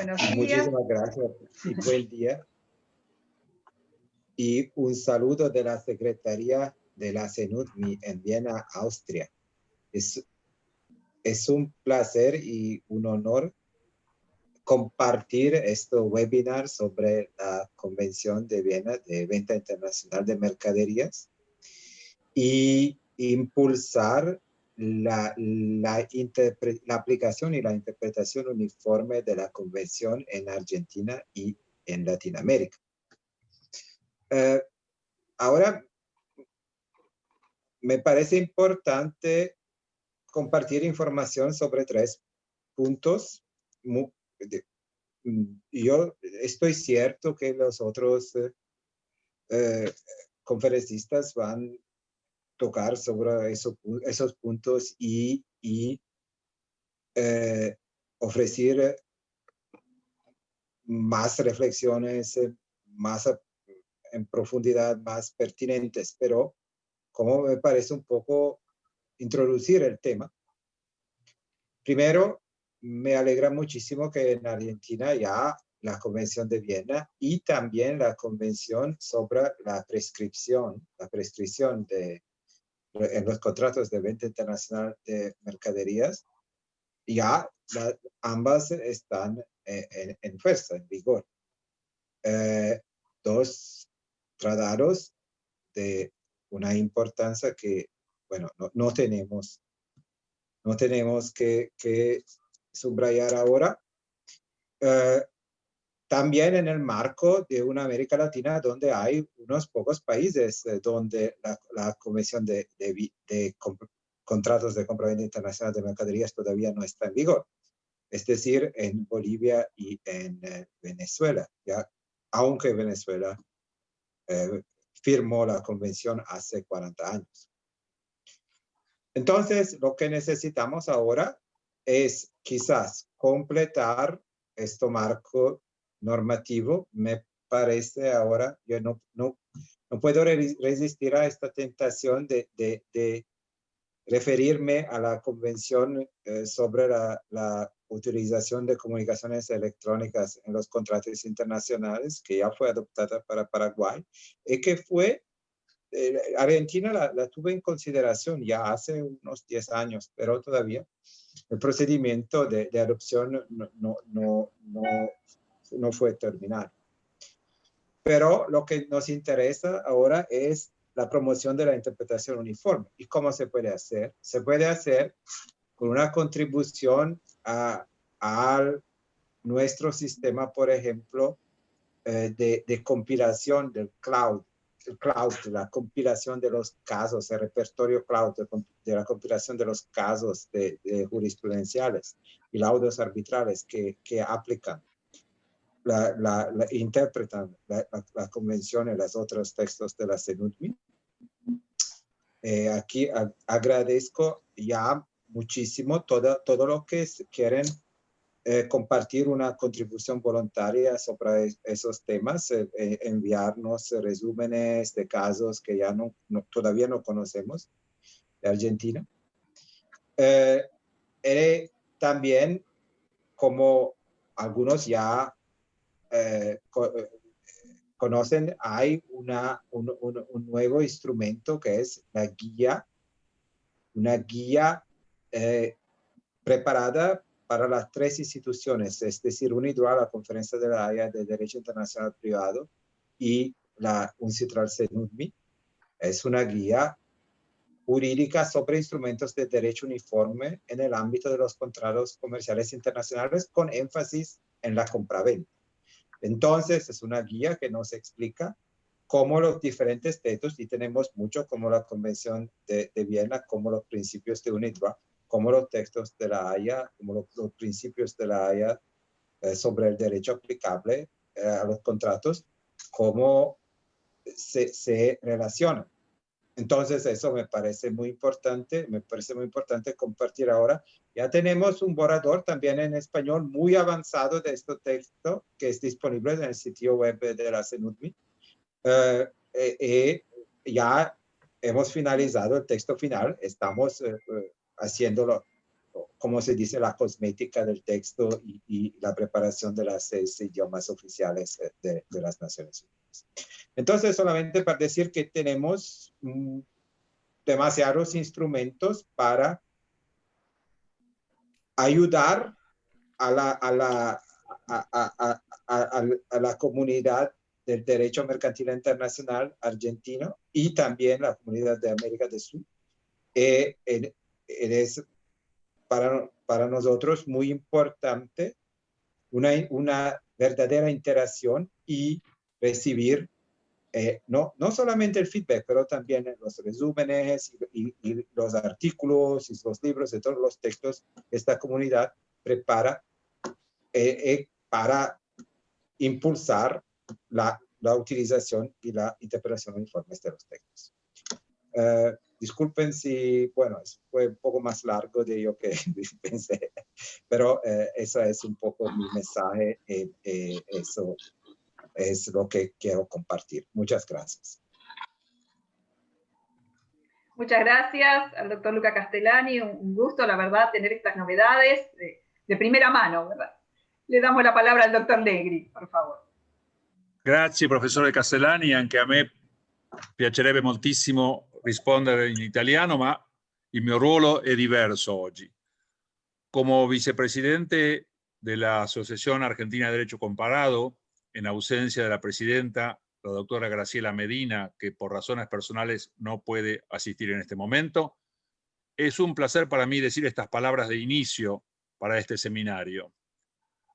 Buenos días. Muchísimas gracias y buen día. Y un saludo de la Secretaría de la CENUDMI en Viena, Austria. Es un placer y un honor compartir este webinar sobre la Convención de Viena de Venta Internacional de Mercaderías y impulsar la aplicación y la interpretación uniforme de la Convención en Argentina y en Latinoamérica. Ahora, me parece importante compartir información sobre 3 puntos. Yo estoy cierto que los otros conferencistas van a tocar sobre esos puntos y ofrecer más reflexiones, más en profundidad, más pertinentes, pero como me parece un poco introducir el tema. Primero, me alegra muchísimo que en Argentina ya la Convención de Viena y también la Convención sobre la prescripción en los contratos de venta internacional de mercaderías, ya ambas están en fuerza, en vigor. 2 tratados de una importancia que, bueno, no tenemos que subrayar ahora. También en el marco de una América Latina donde hay unos pocos países donde la Convención de Contratos de Compraventa Internacional de Mercaderías todavía no está en vigor. Es decir, en Bolivia y en Venezuela, ¿ya? Aunque Venezuela firmó la convención hace 40 años. Entonces, lo que necesitamos ahora es quizás completar este marco normativo. Me parece ahora, yo no puedo resistir a esta tentación de referirme a la convención sobre la utilización de comunicaciones electrónicas en los contratos internacionales, que ya fue adoptada para Paraguay, y que fue, Argentina la tuvo en consideración ya hace unos 10 años, pero todavía el procedimiento de adopción no fue terminado. Pero lo que nos interesa ahora es la promoción de la interpretación uniforme. ¿Y cómo se puede hacer? Se puede hacer con una contribución a nuestro sistema, por ejemplo, de compilación del cloud, la compilación de los casos, el repertorio cloud de la compilación de los casos de jurisprudenciales y laudos arbitrales que aplican, interpretan la convención y los otros textos de la CENUDMI. Aquí agradezco ya muchísimo todo lo que quieren compartir una contribución voluntaria sobre esos temas, enviarnos resúmenes de casos que ya todavía no conocemos de Argentina. También, como algunos ya conocen, hay un nuevo instrumento que es una guía preparada para las 3 instituciones, es decir, UNIDROIT, la Conferencia de la Haya de Derecho Internacional Privado, y la UNCITRAL CENUDMI. Es una guía jurídica sobre instrumentos de derecho uniforme en el ámbito de los contratos comerciales internacionales, con énfasis en la compraventa. Entonces, es una guía que nos explica cómo los diferentes textos, y tenemos mucho como la Convención de Viena, como los principios de UNIDROIT, como los textos de la Haya, como los principios de la Haya sobre el derecho aplicable a los contratos, cómo se relacionan. Entonces, eso me parece muy importante compartir ahora. Ya tenemos un borrador también en español muy avanzado de este texto que es disponible en el sitio web de la CENUDMI. Ya hemos finalizado el texto final, estamos haciéndolo como se dice, la cosmética del texto y la preparación de los 6 idiomas oficiales de las Naciones Unidas. Entonces, solamente para decir que tenemos demasiados instrumentos para ayudar a la comunidad del derecho mercantil internacional argentino y también la comunidad de América del Sur. Es para nosotros muy importante una verdadera interacción y recibir no solamente el feedback, pero también los resúmenes y los artículos y los libros y todos los textos que esta comunidad prepara para impulsar la utilización y la interpretación uniforme de los textos. Disculpen si, bueno, fue un poco más largo de lo que pensé, pero eso es un poco mi mensaje, eso es lo que quiero compartir. Muchas gracias. Muchas gracias al doctor Luca Castellani, un gusto, la verdad, tener estas novedades de primera mano, ¿verdad? Le damos la palabra al doctor Negri, por favor. Grazie, professore Castellani, anche a me piacerebbe moltissimo rispondere in italiano, ma il mio ruolo è diverso oggi. Como vicepresidente de la Asociación Argentina de Derecho Comparado, en ausencia de la presidenta, la doctora Graciela Medina, que por razones personales no puede asistir en este momento, es un placer para mí decir estas palabras de inicio para este seminario.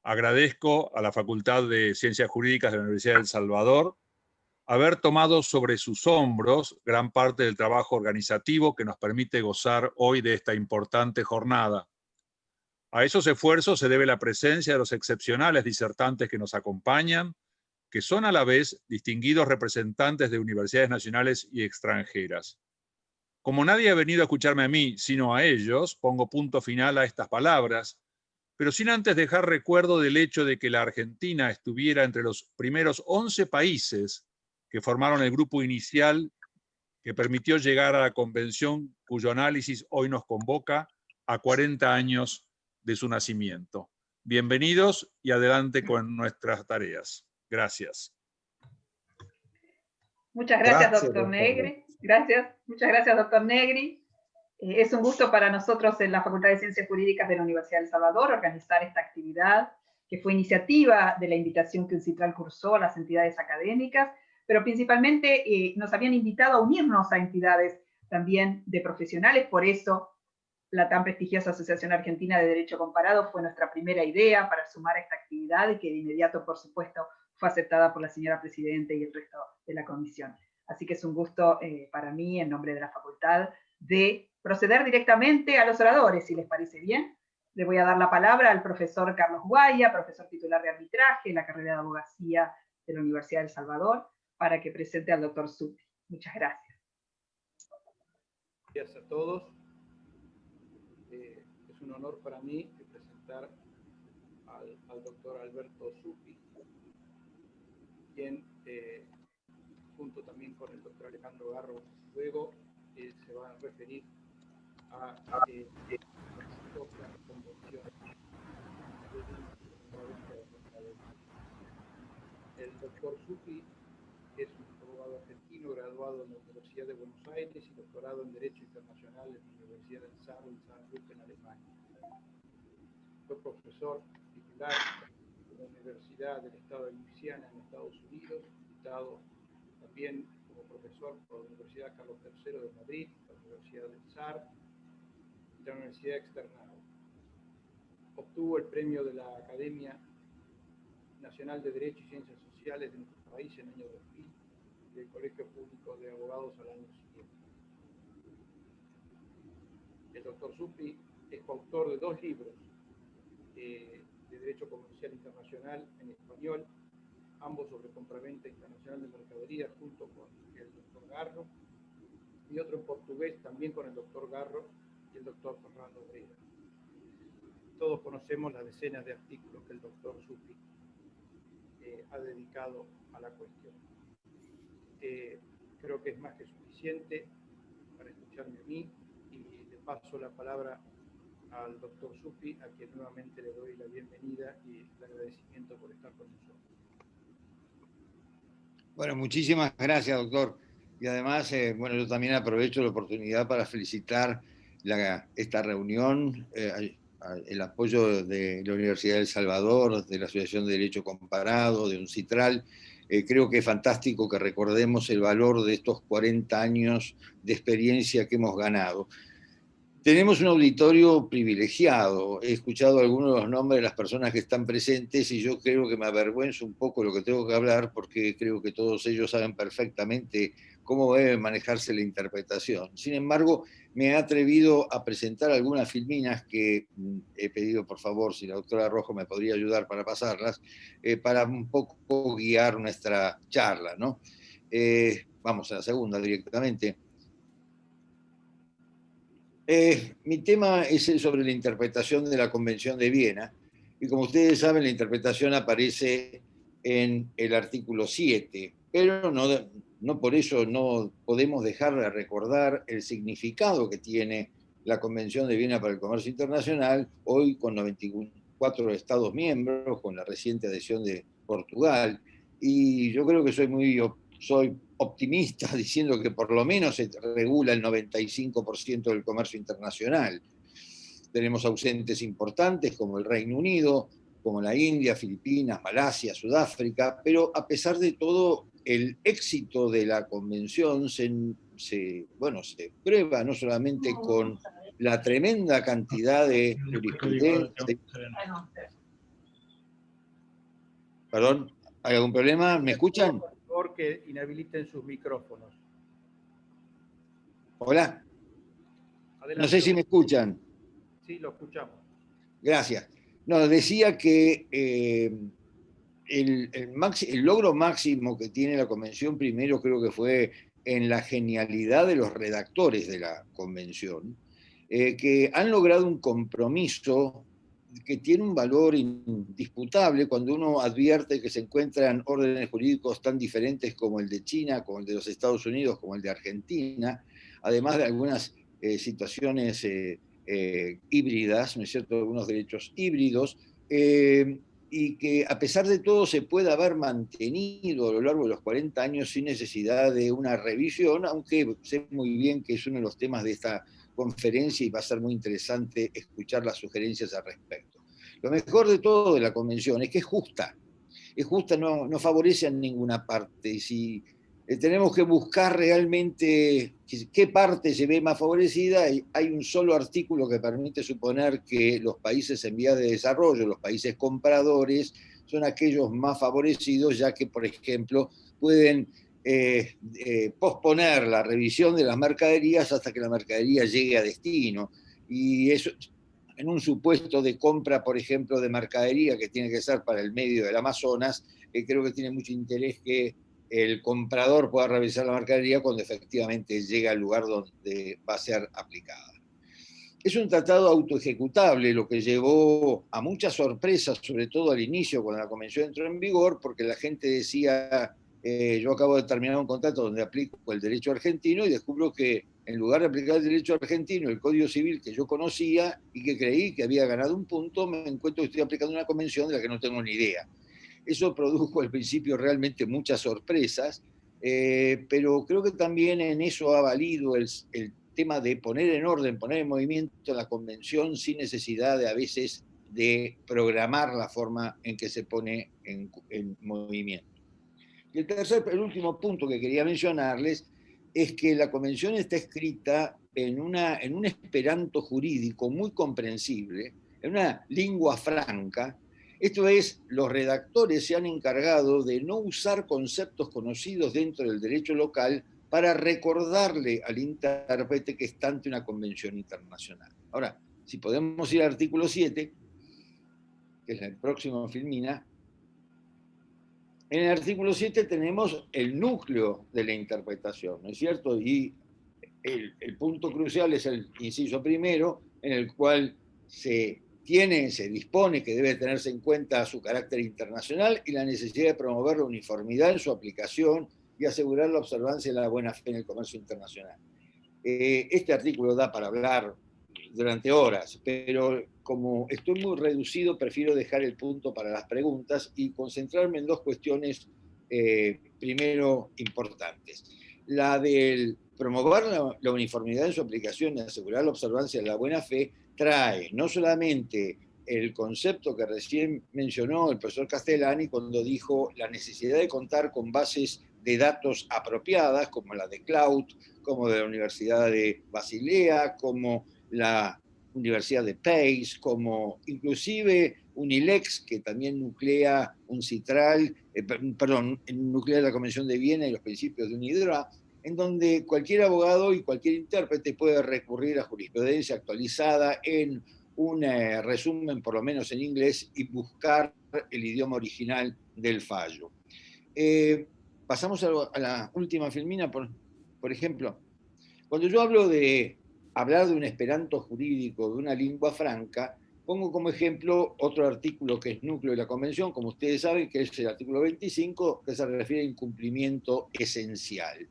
Agradezco a la Facultad de Ciencias Jurídicas de la Universidad de El Salvador haber tomado sobre sus hombros gran parte del trabajo organizativo que nos permite gozar hoy de esta importante jornada. A esos esfuerzos se debe la presencia de los excepcionales disertantes que nos acompañan, que son a la vez distinguidos representantes de universidades nacionales y extranjeras. Como nadie ha venido a escucharme a mí, sino a ellos, pongo punto final a estas palabras, pero sin antes dejar recuerdo del hecho de que la Argentina estuviera entre los primeros 11 países que formaron el grupo inicial que permitió llegar a la convención cuyo análisis hoy nos convoca a 40 años de su nacimiento. Bienvenidos y adelante con nuestras tareas. Gracias. Muchas gracias, doctor Negri. Muchas gracias, doctor Negri. Es un gusto para nosotros en la Facultad de Ciencias Jurídicas de la Universidad de El Salvador organizar esta actividad, que fue iniciativa de la invitación que UNCITRAL cursó a las entidades académicas, pero principalmente nos habían invitado a unirnos a entidades también de profesionales, por eso la tan prestigiosa Asociación Argentina de Derecho Comparado fue nuestra primera idea para sumar a esta actividad y que de inmediato, por supuesto, fue aceptada por la señora Presidenta y el resto de la comisión. Así que es un gusto para mí, en nombre de la facultad, de proceder directamente a los oradores, si les parece bien. Le voy a dar la palabra al profesor Carlos Guaya, profesor titular de arbitraje en la carrera de abogacía de la Universidad de El Salvador, para que presente al doctor Zuppi. Muchas gracias. Gracias a todos. Es un honor para mí presentar al doctor Alberto Zuppi, quien, junto también con el doctor Alejandro Garro, luego se va a referir a las propias convenciones. El doctor Zuppi es un abogado argentino graduado en la Universidad de Buenos Aires y doctorado en Derecho Internacional en la Universidad del Saarbrücken en Saarbrücken, en Alemania. Fue profesor titular de la Universidad del Estado de Luisiana en Estados Unidos, invitado también como profesor por la Universidad Carlos III de Madrid, la Universidad del SAR y la Universidad Externado. Obtuvo el premio de la Academia Nacional de Derecho y Ciencias Sociales de nuestro país en el año 2000 y del Colegio Público de Abogados al año siguiente. El doctor Zuppi es coautor de 2 libros de Derecho Comercial Internacional en español, ambos sobre compraventa internacional de mercaderías junto con el doctor Garro, y otro en portugués también con el doctor Garro y el doctor Fernando Breda. Todos conocemos las decenas de artículos que el doctor Zuppi ha dedicado a la cuestión. Creo que es más que suficiente para escucharme a mí y le paso la palabra al doctor Zuppi, a quien nuevamente le doy la bienvenida y el agradecimiento por estar con nosotros. Bueno, muchísimas gracias, doctor. Y además, bueno, yo también aprovecho la oportunidad para felicitar esta reunión, el apoyo de la Universidad de El Salvador, de la Asociación de Derecho Comparado, de UNCITRAL. Creo que es fantástico que recordemos el valor de estos 40 años de experiencia que hemos ganado. Tenemos un auditorio privilegiado. He escuchado algunos de los nombres de las personas que están presentes y yo creo que me avergüenzo un poco lo que tengo que hablar porque creo que todos ellos saben perfectamente cómo debe manejarse la interpretación. Sin embargo, me he atrevido a presentar algunas filminas que he pedido, por favor, si la doctora Rojo me podría ayudar para pasarlas, para un poco guiar nuestra charla, ¿no? Vamos a la segunda directamente. Mi tema es sobre la interpretación de la Convención de Viena, y como ustedes saben, la interpretación aparece en el artículo 7, pero no por eso no podemos dejar de recordar el significado que tiene la Convención de Viena para el Comercio Internacional, hoy con 94 Estados miembros, con la reciente adhesión de Portugal, y yo creo que soy optimista diciendo que por lo menos se regula el 95% del comercio internacional. Tenemos ausentes importantes como el Reino Unido, como la India, Filipinas, Malasia, Sudáfrica, pero a pesar de todo, el éxito de la convención se prueba no solamente con la tremenda cantidad de jurisprudencia. Perdón, ¿hay algún problema? ¿Me escuchan? Por favor, que inhabiliten sus micrófonos. Hola. Adelante. No sé si me escuchan. Sí, lo escuchamos. Gracias. No, decía que el logro máximo que tiene la convención primero creo que fue en la genialidad de los redactores de la convención, que han logrado un compromiso que tiene un valor indisputable cuando uno advierte que se encuentran órdenes jurídicos tan diferentes como el de China, como el de los Estados Unidos, como el de Argentina, además de algunas situaciones híbridas, ¿no es cierto?, algunos derechos híbridos, y que a pesar de todo se puede haber mantenido a lo largo de los 40 años sin necesidad de una revisión, aunque sé muy bien que es uno de los temas de esta conferencia y va a ser muy interesante escuchar las sugerencias al respecto. Lo mejor de todo de la convención es que es justa, no favorece a ninguna parte, y si tenemos que buscar realmente qué parte se ve más favorecida, hay un solo artículo que permite suponer que los países en vías de desarrollo, los países compradores, son aquellos más favorecidos, ya que, por ejemplo, pueden posponer la revisión de las mercaderías hasta que la mercadería llegue a destino. Y eso, en un supuesto de compra, por ejemplo, de mercadería que tiene que ser para el medio del Amazonas, creo que tiene mucho interés que el comprador pueda revisar la mercadería cuando efectivamente llega al lugar donde va a ser aplicada. Es un tratado autoejecutable, lo que llevó a muchas sorpresas, sobre todo al inicio, cuando la convención entró en vigor, porque la gente decía, yo acabo de terminar un contrato donde aplico el derecho argentino y descubro que en lugar de aplicar el derecho argentino, el Código Civil que yo conocía y que creí que había ganado un punto, me encuentro que estoy aplicando una convención de la que no tengo ni idea. Eso produjo al principio realmente muchas sorpresas, pero creo que también en eso ha valido el tema de poner en orden, poner en movimiento la convención sin necesidad de a veces de programar la forma en que se pone en movimiento. Y el último punto que quería mencionarles es que la convención está escrita en un esperanto jurídico muy comprensible, en una lingua franca. Esto es, los redactores se han encargado de no usar conceptos conocidos dentro del derecho local para recordarle al intérprete que está ante una convención internacional. Ahora, si podemos ir al artículo 7, que es el próximo filmina, en el artículo 7 tenemos el núcleo de la interpretación, ¿no es cierto? Y el punto crucial es el inciso primero, en el cual se dispone que debe tenerse en cuenta su carácter internacional y la necesidad de promover la uniformidad en su aplicación y asegurar la observancia de la buena fe en el comercio internacional. Este artículo da para hablar durante horas, pero como estoy muy reducido, prefiero dejar el punto para las preguntas y concentrarme en dos cuestiones, primero, importantes. La del promover la uniformidad en su aplicación y asegurar la observancia de la buena fe trae no solamente el concepto que recién mencionó el profesor Castellani cuando dijo la necesidad de contar con bases de datos apropiadas, como la de Cloud, como de la Universidad de Basilea, como la Universidad de Pace, como inclusive Unilex, que también nuclea nuclea la Convención de Viena y los principios de UNIDROIT, en donde cualquier abogado y cualquier intérprete puede recurrir a jurisprudencia actualizada en un resumen, por lo menos en inglés, y buscar el idioma original del fallo. Pasamos a la última filmina, por ejemplo. Cuando yo hablo de hablar de un esperanto jurídico, de una lengua franca, pongo como ejemplo otro artículo que es núcleo de la Convención, como ustedes saben, que es el artículo 25, que se refiere a incumplimiento esencial.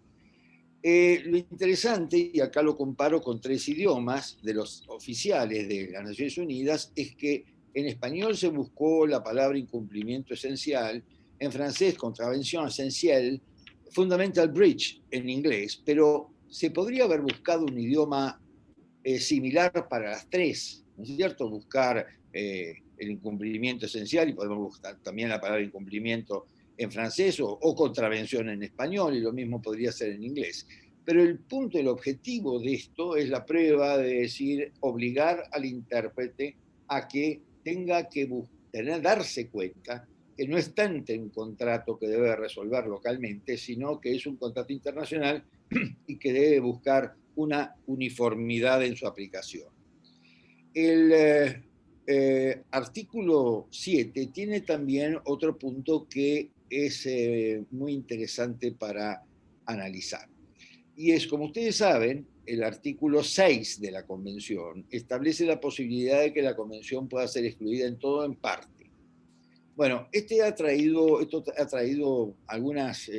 Lo interesante, y acá lo comparo con 3 idiomas de los oficiales de las Naciones Unidas, es que en español se buscó la palabra incumplimiento esencial, en francés contravención esencial, fundamental breach en inglés, pero se podría haber buscado un idioma similar para las 3, ¿no es cierto? Buscar el incumplimiento esencial, y podemos buscar también la palabra incumplimiento en francés o contravención en español, y lo mismo podría ser en inglés. Pero el punto, el objetivo de esto es la prueba de decir, obligar al intérprete a que tenga que darse cuenta que no es tanto un contrato que debe resolver localmente, sino que es un contrato internacional y que debe buscar una uniformidad en su aplicación. El artículo 7 tiene también otro punto que es muy interesante para analizar. Y es, como ustedes saben, el artículo 6 de la Convención establece la posibilidad de que la Convención pueda ser excluida en todo o en parte. Bueno, esto ha traído algunas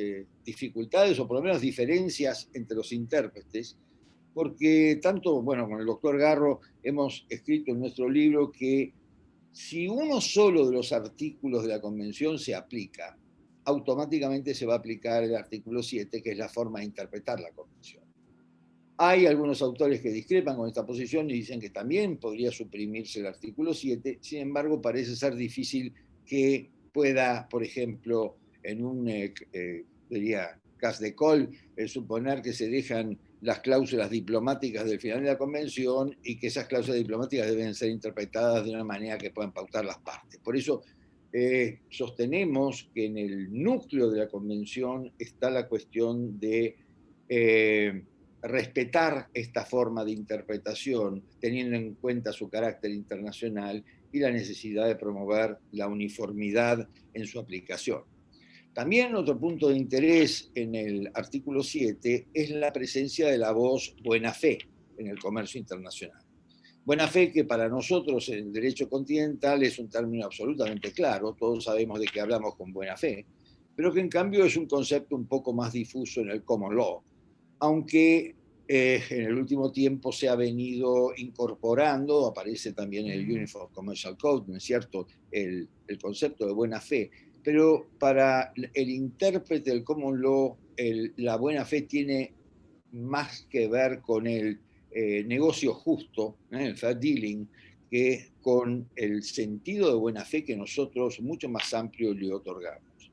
dificultades, o por lo menos diferencias entre los intérpretes, porque tanto, bueno, con el doctor Garro hemos escrito en nuestro libro que si uno solo de los artículos de la Convención se aplica, automáticamente se va a aplicar el artículo 7, que es la forma de interpretar la Convención. Hay algunos autores que discrepan con esta posición y dicen que también podría suprimirse el artículo 7, sin embargo parece ser difícil que pueda, por ejemplo, en un cas de col, suponer que se dejan las cláusulas diplomáticas del final de la Convención y que esas cláusulas diplomáticas deben ser interpretadas de una manera que puedan pautar las partes. Por eso sostenemos que en el núcleo de la Convención está la cuestión de respetar esta forma de interpretación, teniendo en cuenta su carácter internacional y la necesidad de promover la uniformidad en su aplicación. También otro punto de interés en el artículo 7 es la presencia de la voz buena fe en el comercio internacional. Buena fe que para nosotros en el derecho continental es un término absolutamente claro, todos sabemos de qué hablamos con buena fe, pero que en cambio es un concepto un poco más difuso en el common law, aunque en el último tiempo se ha venido incorporando, aparece también en el Uniform Commercial Code, ¿no es cierto?, el concepto de buena fe. Pero para el intérprete del common law, la buena fe tiene más que ver con el negocio justo, el fair dealing, que con el sentido de buena fe que nosotros mucho más amplio le otorgamos.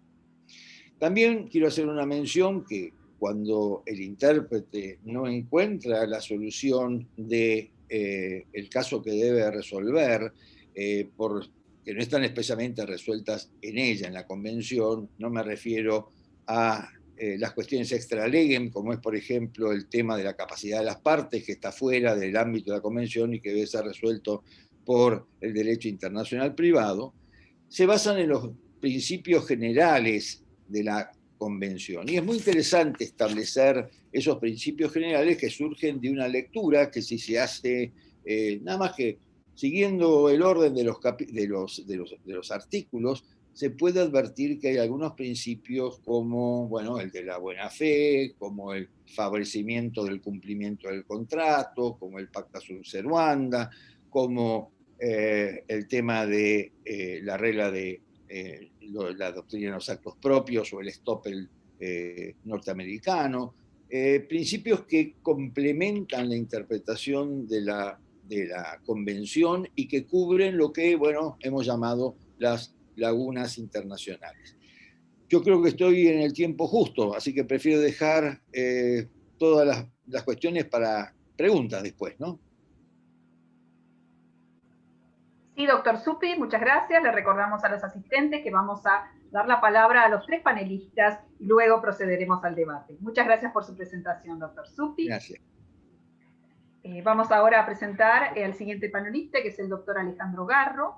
También quiero hacer una mención que cuando el intérprete no encuentra la solución del caso que debe resolver, que no están expresamente resueltas en ella, en la Convención, no me refiero a las cuestiones extra legem, como es, por ejemplo, el tema de la capacidad de las partes, que está fuera del ámbito de la Convención y que debe ser resuelto por el derecho internacional privado, se basan en los principios generales de la Convención. Y es muy interesante establecer esos principios generales que surgen de una lectura que si se hace nada más que siguiendo el orden de los artículos, se puede advertir que hay algunos principios como, bueno, el de la buena fe, como el favorecimiento del cumplimiento del contrato, como el pacta sunt servanda, como el tema de la regla de la doctrina de los actos propios o el estoppel norteamericano, principios que complementan la interpretación de la convención y que cubren lo que, bueno, hemos llamado las lagunas internacionales. Yo creo que estoy en el tiempo justo, así que prefiero dejar todas las cuestiones para preguntas después, ¿no? Sí, doctor Zuppi, muchas gracias. Le recordamos a los asistentes que vamos a dar la palabra a los 3 panelistas y luego procederemos al debate. Muchas gracias por su presentación, doctor Zuppi. Gracias. Vamos ahora a presentar al siguiente panelista, que es el doctor Alejandro Garro.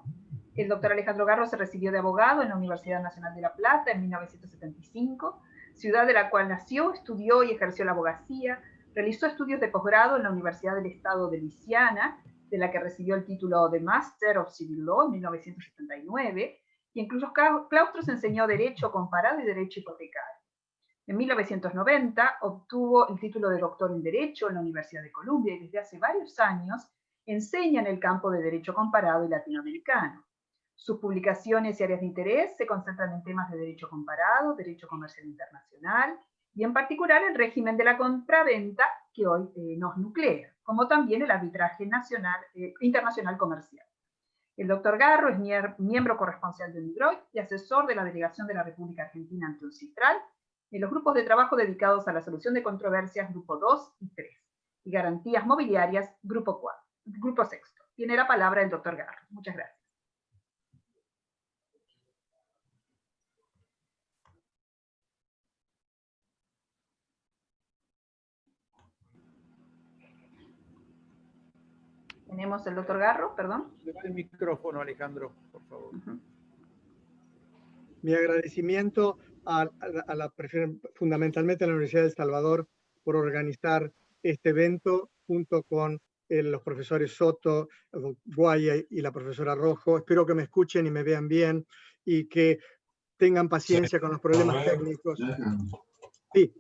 El doctor Alejandro Garro se recibió de abogado en la Universidad Nacional de La Plata en 1975, ciudad de la cual nació, estudió y ejerció la abogacía, realizó estudios de posgrado en la Universidad del Estado de Luisiana, de la que recibió el título de Master of Civil Law en 1979, y en cuyos claustros enseñó Derecho Comparado y Derecho Hipotecario. En 1990 obtuvo el título de doctor en Derecho en la Universidad de Columbia y desde hace varios años enseña en el campo de Derecho Comparado y Latinoamericano. Sus publicaciones y áreas de interés se concentran en temas de derecho comparado, derecho comercial internacional y en particular el régimen de la compraventa que hoy nos nuclea, como también el arbitraje internacional comercial. El doctor Garro es miembro corresponsal de UNIDROIT y asesor de la Delegación de la República Argentina ante UNCITRAL en los grupos de trabajo dedicados a la solución de controversias Grupo 2 y 3 y garantías mobiliarias Grupo 4, Grupo 6. Tiene la palabra el doctor Garro. Muchas gracias. Tenemos el doctor Garro, perdón. Le da el micrófono, Alejandro, por favor. Mi agradecimiento fundamentalmente a la Universidad de El Salvador por organizar este evento junto con los profesores Soto, Guaya y la profesora Rojo. Espero que me escuchen y me vean bien y que tengan paciencia con los problemas técnicos. Sí.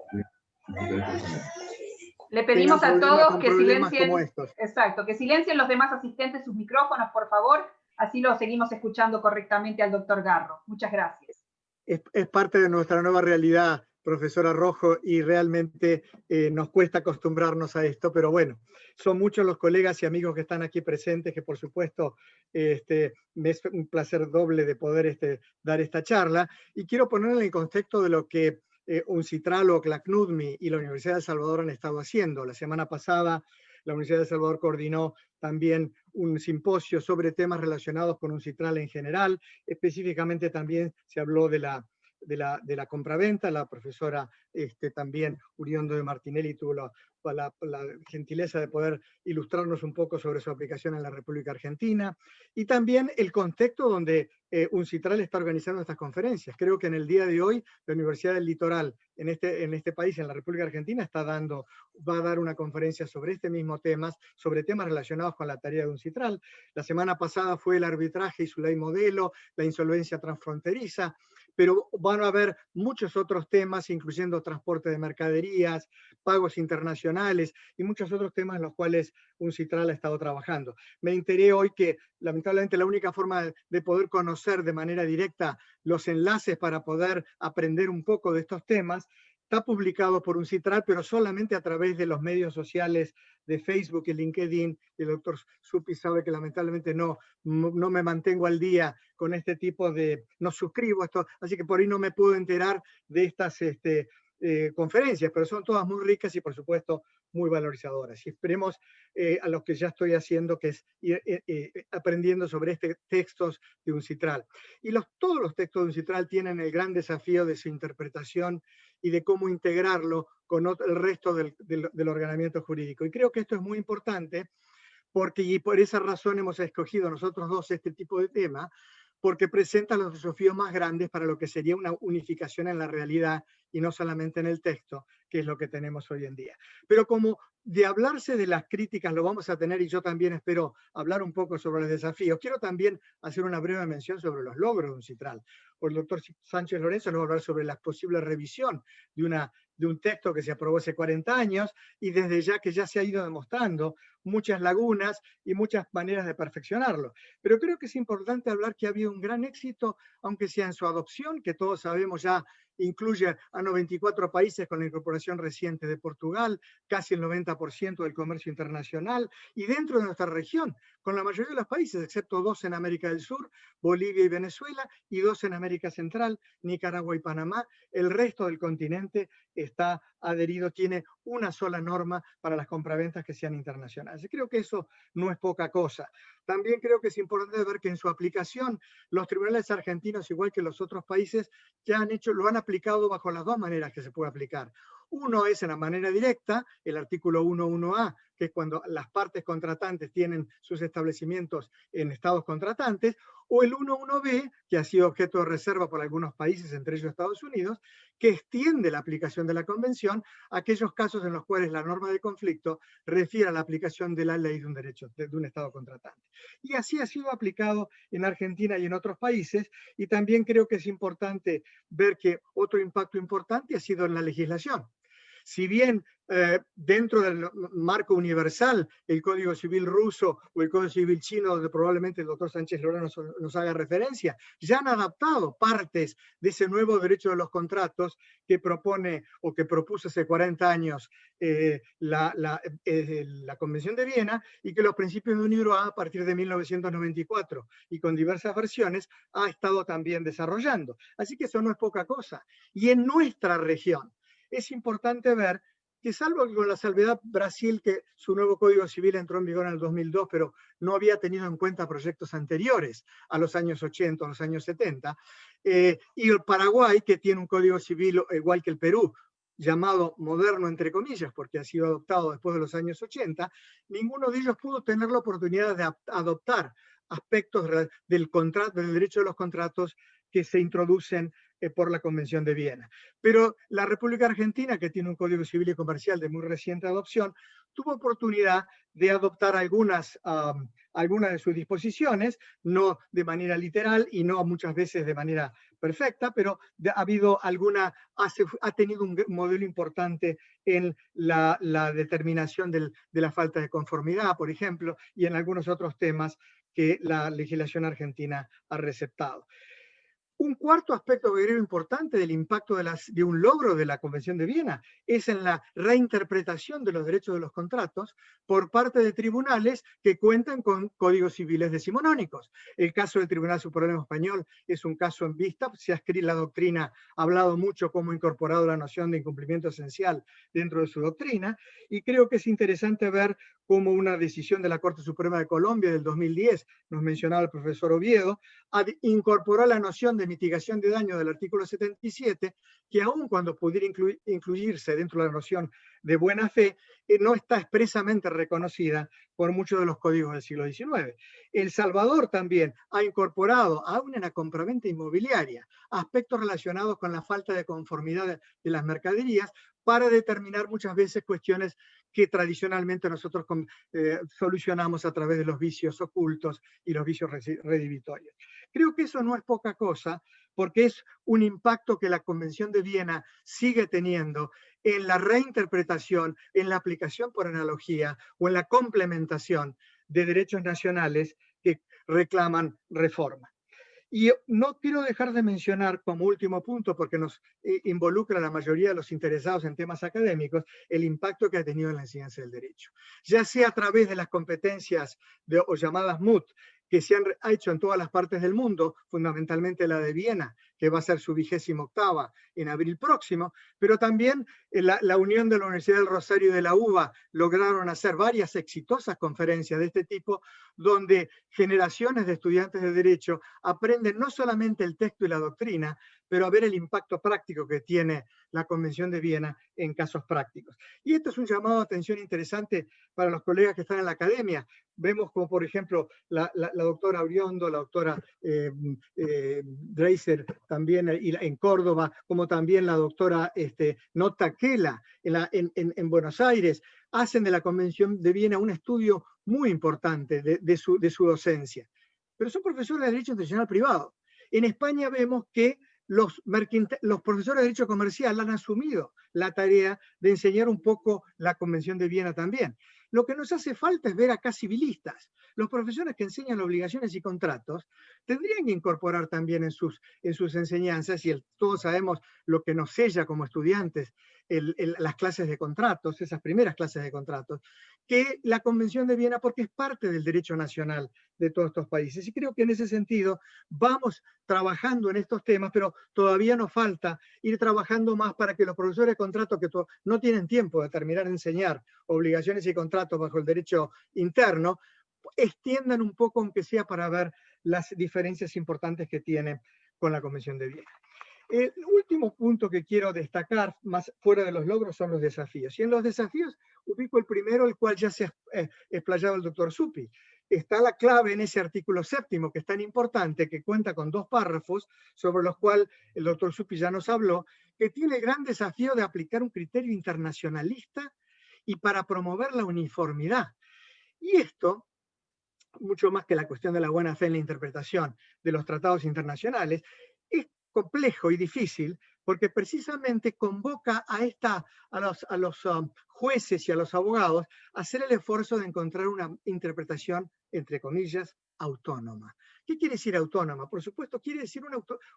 Le pedimos a todos que silencien, exacto, que silencien los demás asistentes sus micrófonos, por favor, así lo seguimos escuchando correctamente al doctor Garro. Muchas gracias. Es parte de nuestra nueva realidad, profesora Rojo, y realmente nos cuesta acostumbrarnos a esto, pero bueno, son muchos los colegas y amigos que están aquí presentes, que por supuesto me es un placer doble de poder dar esta charla, y quiero ponerla en el contexto de lo que UNCITRAL o CLACNUDMI y la Universidad de El Salvador han estado haciendo. La semana pasada la Universidad de El Salvador coordinó también un simposio sobre temas relacionados con UNCITRAL en general. Específicamente también se habló de la compraventa. La profesora también Uriondo de Martinelli tuvo la gentileza de poder ilustrarnos un poco sobre su aplicación en la República Argentina, y también el contexto donde UNCITRAL está organizando estas conferencias. Creo que en el día de hoy la Universidad del Litoral en este país, en la República Argentina, va a dar una conferencia sobre este mismo tema, sobre temas relacionados con la tarea de UNCITRAL. La semana pasada fue el arbitraje y su ley modelo, la insolvencia transfronteriza, pero van a haber muchos otros temas, incluyendo transporte de mercaderías, pagos internacionales y muchos otros temas en los cuales UNCITRAL ha estado trabajando. Me enteré hoy que lamentablemente la única forma de poder conocer de manera directa los enlaces para poder aprender un poco de estos temas está publicado por UNCITRAL, pero solamente a través de los medios sociales de Facebook y LinkedIn. El doctor Zuppi sabe que lamentablemente no me mantengo al día con este tipo de... No suscribo esto, así que por ahí no me puedo enterar de estas conferencias, pero son todas muy ricas y por supuesto muy valorizadoras. Y esperemos a lo que ya estoy haciendo, que es ir aprendiendo sobre textos de UNCITRAL. Y todos los textos de UNCITRAL tienen el gran desafío de su interpretación y de cómo integrarlo con el resto del ordenamiento jurídico. Y creo que esto es muy importante y por esa razón hemos escogido nosotros dos este tipo de tema, porque presenta los desafíos más grandes para lo que sería una unificación en la realidad y no solamente en el texto, que es lo que tenemos hoy en día. Pero como de hablarse de las críticas, lo vamos a tener, y yo también espero hablar un poco sobre los desafíos. Quiero también hacer una breve mención sobre los logros de UNCITRAL. El doctor Sánchez Lorenzo nos va a hablar sobre la posible revisión de un texto que se aprobó hace 40 años y desde ya que ya se ha ido demostrando muchas lagunas y muchas maneras de perfeccionarlo. Pero creo que es importante hablar que ha habido un gran éxito, aunque sea en su adopción, que todos sabemos ya incluye a 94 países con la incorporación reciente de Portugal, casi el 90% del comercio internacional, y dentro de nuestra región, con la mayoría de los países, excepto 2 en América del Sur, Bolivia y Venezuela, y 2 en América Central, Nicaragua y Panamá. El resto del continente está adherido, tiene una sola norma para las compraventas que sean internacionales. Creo que eso no es poca cosa. También creo que es importante ver que en su aplicación los tribunales argentinos, igual que los otros países, ya lo han aplicado bajo las 2 maneras que se puede aplicar. Uno es en la manera directa, el artículo 1.1a, que es cuando las partes contratantes tienen sus establecimientos en estados contratantes, o el 1.1b, que ha sido objeto de reserva por algunos países, entre ellos Estados Unidos, que extiende la aplicación de la convención a aquellos casos en los cuales la norma de conflicto refiere a la aplicación de la ley de un derecho, de un estado contratante. Y así ha sido aplicado en Argentina y en otros países, y también creo que es importante ver que otro impacto importante ha sido en la legislación. Si bien dentro del marco universal, el Código Civil ruso o el Código Civil chino, donde probablemente el doctor Sánchez Lorenzo nos haga referencia, ya han adaptado partes de ese nuevo derecho de los contratos que propone o que propuso hace 40 años la Convención de Viena, y que los principios de UNIDROIT a partir de 1994 y con diversas versiones ha estado también desarrollando. Así que eso no es poca cosa. Y en nuestra región, es importante ver que, salvo que con la salvedad Brasil, que su nuevo Código Civil entró en vigor en el 2002, pero no había tenido en cuenta proyectos anteriores a los años 80, a los años 70, y el Paraguay, que tiene un Código Civil igual que el Perú, llamado moderno entre comillas, porque ha sido adoptado después de los años 80, ninguno de ellos pudo tener la oportunidad de adoptar aspectos del derecho de los contratos que se introducen por la Convención de Viena. Pero la República Argentina, que tiene un Código Civil y Comercial de muy reciente adopción, tuvo oportunidad de adoptar algunas de sus disposiciones, no de manera literal y no muchas veces de manera perfecta, pero ha tenido un modelo importante en la determinación de la falta de conformidad, por ejemplo, y en algunos otros temas que la legislación argentina ha receptado. Un cuarto aspecto que creo importante del impacto de un logro de la Convención de Viena es en la reinterpretación de los derechos de los contratos por parte de tribunales que cuentan con códigos civiles decimonónicos. El caso del Tribunal Supremo Español es un caso en vista, se ha escrito la doctrina, ha hablado mucho cómo ha incorporado la noción de incumplimiento esencial dentro de su doctrina, y creo que es interesante ver cómo una decisión de la Corte Suprema de Colombia del 2010, nos mencionaba el profesor Oviedo, incorporó la noción de mitigación de daño del artículo 77, que aun cuando pudiera incluirse dentro de la noción de buena fe, no está expresamente reconocida por muchos de los códigos del siglo XIX. El Salvador también ha incorporado, aún en la compraventa inmobiliaria, aspectos relacionados con la falta de conformidad de las mercaderías para determinar muchas veces cuestiones que tradicionalmente nosotros solucionamos a través de los vicios ocultos y los vicios redivitorios. Creo que eso no es poca cosa, porque es un impacto que la Convención de Viena sigue teniendo en la reinterpretación, en la aplicación por analogía o en la complementación de derechos nacionales que reclaman reforma. Y no quiero dejar de mencionar como último punto, porque nos involucra a la mayoría de los interesados en temas académicos, el impacto que ha tenido en la enseñanza del derecho. Ya sea a través de las competencias o llamadas MUT, que se han hecho en todas las partes del mundo, fundamentalmente la de Viena, que va a ser su 28ª en abril próximo, pero también la unión de la Universidad del Rosario y de la UBA lograron hacer varias exitosas conferencias de este tipo, donde generaciones de estudiantes de Derecho aprenden no solamente el texto y la doctrina, pero a ver el impacto práctico que tiene la Convención de Viena en casos prácticos. Y esto es un llamado de atención interesante para los colegas que están en la academia. Vemos como, por ejemplo, la doctora Uriondo, la doctora Dreiser también en Córdoba, como también la doctora Nota Kela en Buenos Aires, hacen de la Convención de Viena un estudio muy importante de su docencia. Pero son profesores de Derecho Internacional Privado. En España vemos que los profesores de Derecho Comercial han asumido la tarea de enseñar un poco la Convención de Viena también. Lo que nos hace falta es ver acá civilistas. Los profesores que enseñan obligaciones y contratos tendrían que incorporar también en sus enseñanzas, y todos sabemos lo que nos sella como estudiantes las clases de contratos, esas primeras clases de contratos, que la Convención de Viena, porque es parte del derecho nacional de todos estos países. Y creo que en ese sentido vamos trabajando en estos temas, pero todavía nos falta ir trabajando más para que los profesores de contrato que no tienen tiempo de terminar de enseñar obligaciones y contratos bajo el derecho interno, extiendan un poco, aunque sea para ver las diferencias importantes que tiene con la Convención de Viena. El último punto que quiero destacar, más fuera de los logros, son los desafíos. Y en los desafíos ubico el primero, el cual ya se ha explayado el doctor Zuppi. Está la clave en ese artículo 7º, que es tan importante, que cuenta con 2 párrafos, sobre los cuales el doctor Zuppi ya nos habló, que tiene el gran desafío de aplicar un criterio internacionalista y para promover la uniformidad. Y esto, mucho más que la cuestión de la buena fe en la interpretación de los tratados internacionales, es complejo y difícil porque precisamente convoca a los jueces y a los abogados a hacer el esfuerzo de encontrar una interpretación, entre comillas, autónoma. ¿Qué quiere decir autónoma? Por supuesto, quiere decir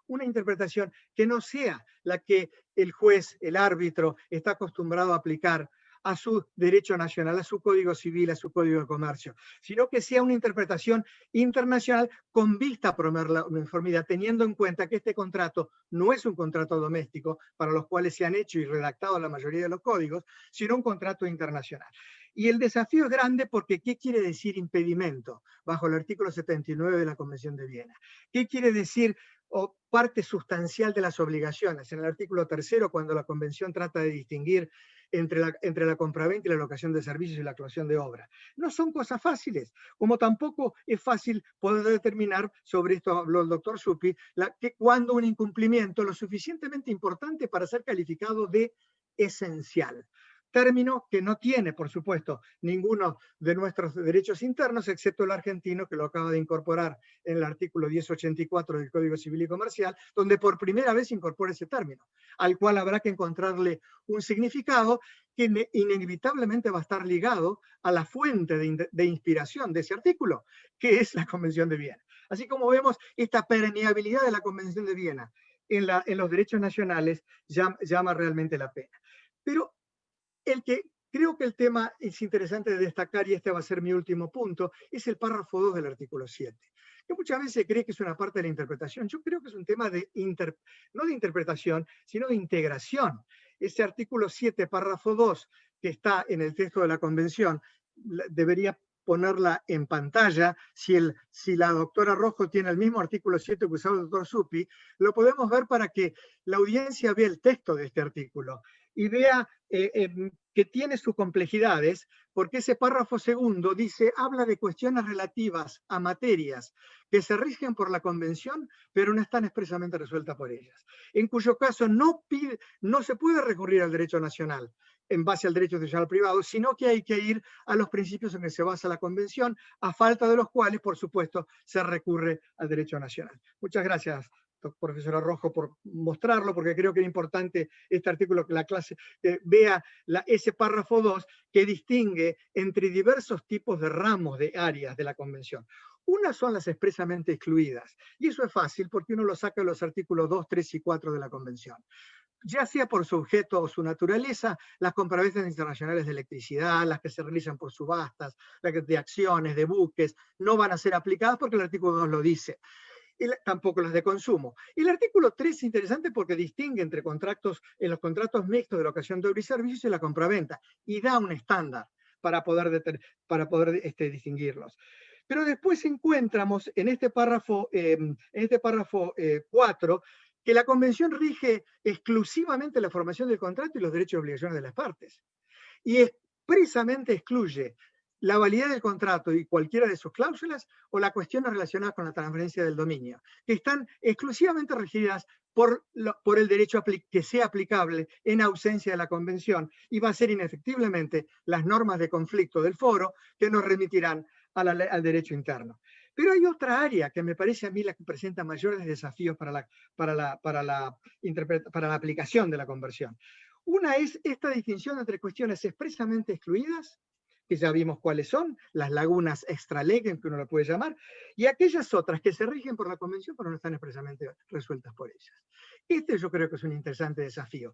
una interpretación que no sea la que el juez, el árbitro, está acostumbrado a aplicar a su derecho nacional, a su código civil, a su código de comercio, sino que sea una interpretación internacional con vista a promover la uniformidad, teniendo en cuenta que este contrato no es un contrato doméstico, para los cuales se han hecho y redactado la mayoría de los códigos, sino un contrato internacional. Y el desafío es grande porque ¿qué quiere decir impedimento bajo el artículo 79 de la Convención de Viena? ¿Qué quiere decir o parte sustancial de las obligaciones? En el artículo 3, cuando la Convención trata de distinguir entre la compraventa y la locación de servicios y la actuación de obra. No son cosas fáciles, como tampoco es fácil poder determinar, sobre esto habló el doctor Zuppi, que cuando un incumplimiento lo suficientemente importante para ser calificado de esencial. Término que no tiene, por supuesto, ninguno de nuestros derechos internos, excepto el argentino, que lo acaba de incorporar en el artículo 1084 del Código Civil y Comercial, donde por primera vez incorpora ese término, al cual habrá que encontrarle un significado que inevitablemente va a estar ligado a la fuente de inspiración de ese artículo, que es la Convención de Viena. Así como vemos, esta permeabilidad de la Convención de Viena en los derechos nacionales llama realmente la pena. Pero creo que el tema es interesante de destacar, y este va a ser mi último punto, es el párrafo 2 del artículo 7, que muchas veces se cree que es una parte de la interpretación. Yo creo que es un tema no de interpretación, sino de integración. Ese artículo 7, párrafo 2, que está en el texto de la Convención, debería ponerla en pantalla. Si la doctora Rojo tiene el mismo artículo 7 que usaba el doctor Zuppi, lo podemos ver para que la audiencia vea el texto de este artículo y vea que tiene sus complejidades, porque ese párrafo 2 habla de cuestiones relativas a materias que se rigen por la Convención, pero no están expresamente resueltas por ellas, en cuyo caso no se puede recurrir al derecho nacional en base al derecho internacional privado, sino que hay que ir a los principios en que se basa la Convención, a falta de los cuales, por supuesto, se recurre al derecho nacional. Muchas gracias, profesora Rojo, por mostrarlo, porque creo que es importante este artículo, que la clase vea ese párrafo 2 que distingue entre diversos tipos de ramos de áreas de la Convención. Unas son las expresamente excluidas, y eso es fácil porque uno lo saca de los artículos 2, 3 y 4 de la Convención. Ya sea por su objeto o su naturaleza, las compraventas internacionales de electricidad, las que se realizan por subastas, las de acciones, de buques, no van a ser aplicadas porque el artículo 2 lo dice. Tampoco las de consumo. Y el artículo 3 es interesante porque distingue entre en los contratos mixtos de locación de obra y servicios y la compraventa, y da un estándar para poder distinguirlos. Pero después encontramos en este párrafo 4 que la Convención rige exclusivamente la formación del contrato y los derechos y obligaciones de las partes. Y expresamente excluye la validez del contrato y cualquiera de sus cláusulas, o las cuestiones relacionadas con la transferencia del dominio, que están exclusivamente regidas por el derecho que sea aplicable en ausencia de la convención, y va a ser inefectiblemente las normas de conflicto del foro que nos remitirán al derecho interno. Pero hay otra área que me parece a mí la que presenta mayores desafíos para la aplicación de la conversión. Una es esta distinción entre cuestiones expresamente excluidas, que ya vimos cuáles son, las lagunas extra-lege, que uno lo puede llamar, y aquellas otras que se rigen por la convención pero no están expresamente resueltas por ellas. Este yo creo que es un interesante desafío.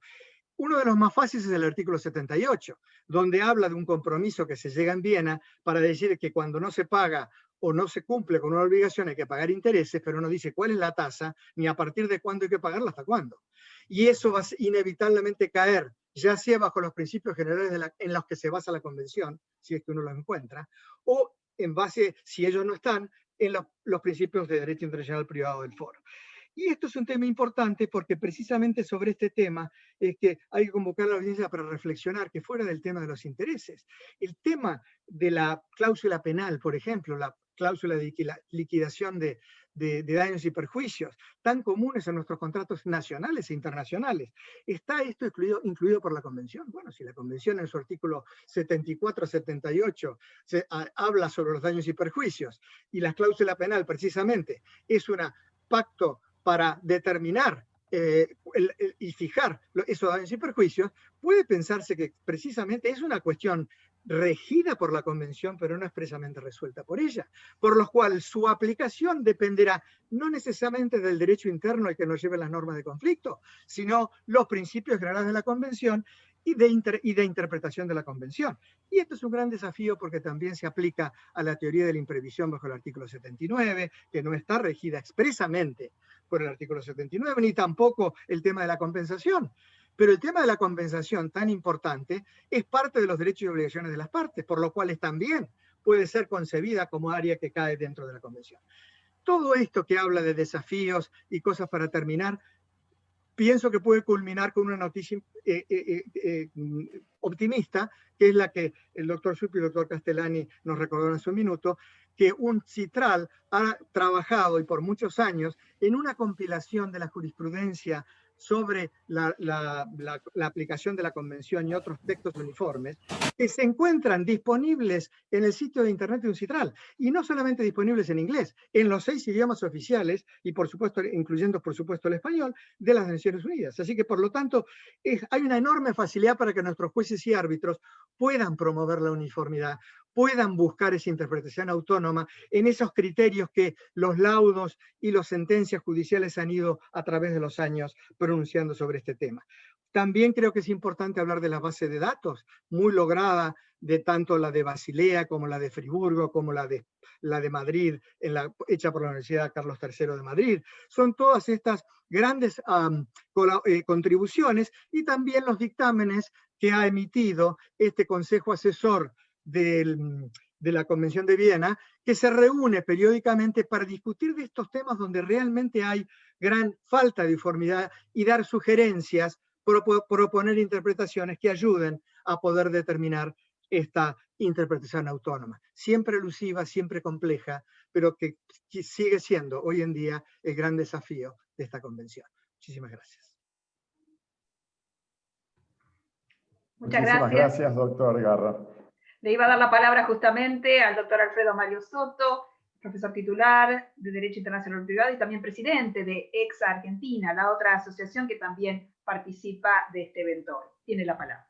Uno de los más fáciles es el artículo 78, donde habla de un compromiso que se llega en Viena para decir que cuando no se paga o no se cumple con una obligación hay que pagar intereses, pero no dice cuál es la tasa, ni a partir de cuándo hay que pagarla hasta cuándo. Y eso va a inevitablemente caer, ya sea bajo los principios generales en los que se basa la convención, si es que uno los encuentra, o en base, si ellos no están, en los principios de derecho internacional privado del foro. Y esto es un tema importante porque precisamente sobre este tema es que hay que convocar a la audiencia para reflexionar que fuera del tema de los intereses, el tema de la cláusula penal, por ejemplo, la cláusula de liquidación de daños y perjuicios, tan comunes en nuestros contratos nacionales e internacionales. ¿Está esto incluido por la Convención? Bueno, si la Convención en su artículo 74-78 habla sobre los daños y perjuicios, y la cláusula penal precisamente es un pacto para determinar y fijar esos daños y perjuicios, puede pensarse que precisamente es una cuestión regida por la Convención, pero no expresamente resuelta por ella, por lo cual su aplicación dependerá no necesariamente del derecho interno al que nos lleven las normas de conflicto, sino los principios generales de la Convención y de interpretación de la Convención. Y esto es un gran desafío porque también se aplica a la teoría de la imprevisión bajo el artículo 79, que no está regida expresamente por el artículo 79, ni tampoco el tema de la compensación. Pero el tema de la compensación, tan importante, es parte de los derechos y obligaciones de las partes, por lo cual también puede ser concebida como área que cae dentro de la Convención. Todo esto que habla de desafíos y cosas para terminar, pienso que puede culminar con una noticia optimista, que es la que el doctor Supi y el doctor Castellani nos recordaron hace un minuto, que UNCITRAL ha trabajado y por muchos años en una compilación de la jurisprudencia sobre la aplicación de la Convención y otros textos uniformes, que se encuentran disponibles en el sitio de internet de UNCITRAL, y no solamente disponibles en inglés, en los 6 idiomas oficiales, y por supuesto, incluyendo por supuesto el español, de las Naciones Unidas. Así que por lo tanto, hay una enorme facilidad para que nuestros jueces y árbitros puedan promover la uniformidad, puedan buscar esa interpretación autónoma en esos criterios que los laudos y las sentencias judiciales han ido a través de los años pronunciando sobre este tema. También creo que es importante hablar de la base de datos, muy lograda, de tanto la de Basilea como la de Friburgo, como la de Madrid, hecha por la Universidad Carlos III de Madrid. Son todas estas grandes contribuciones, y también los dictámenes que ha emitido este Consejo Asesor de la Convención de Viena, que se reúne periódicamente para discutir de estos temas donde realmente hay gran falta de uniformidad y dar sugerencias, proponer interpretaciones que ayuden a poder determinar esta interpretación autónoma, siempre elusiva, siempre compleja, pero que sigue siendo hoy en día el gran desafío de esta convención. Muchísimas gracias. Muchísimas gracias, doctor Garra. Le iba a dar la palabra justamente al doctor Alfredo Mario Soto, profesor titular de Derecho Internacional Privado y también presidente de EXA Argentina, la otra asociación que también participa de este evento. Tiene la palabra.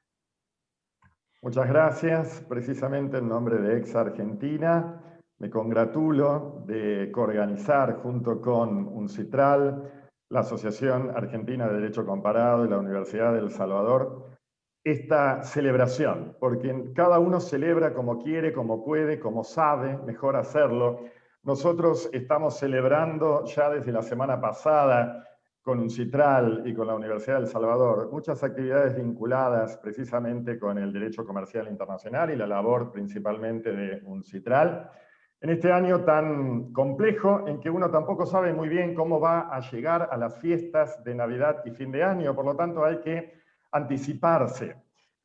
Muchas gracias. Precisamente en nombre de EXA Argentina, me congratulo de coorganizar junto con UNCITRAL, la Asociación Argentina de Derecho Comparado y la Universidad de El Salvador, esta celebración, porque cada uno celebra como quiere, como puede, como sabe mejor hacerlo. Nosotros estamos celebrando ya desde la semana pasada con UNCITRAL y con la Universidad de El Salvador muchas actividades vinculadas precisamente con el derecho comercial internacional y la labor principalmente de UNCITRAL. En este año tan complejo en que uno tampoco sabe muy bien cómo va a llegar a las fiestas de Navidad y fin de año, por lo tanto hay que anticiparse.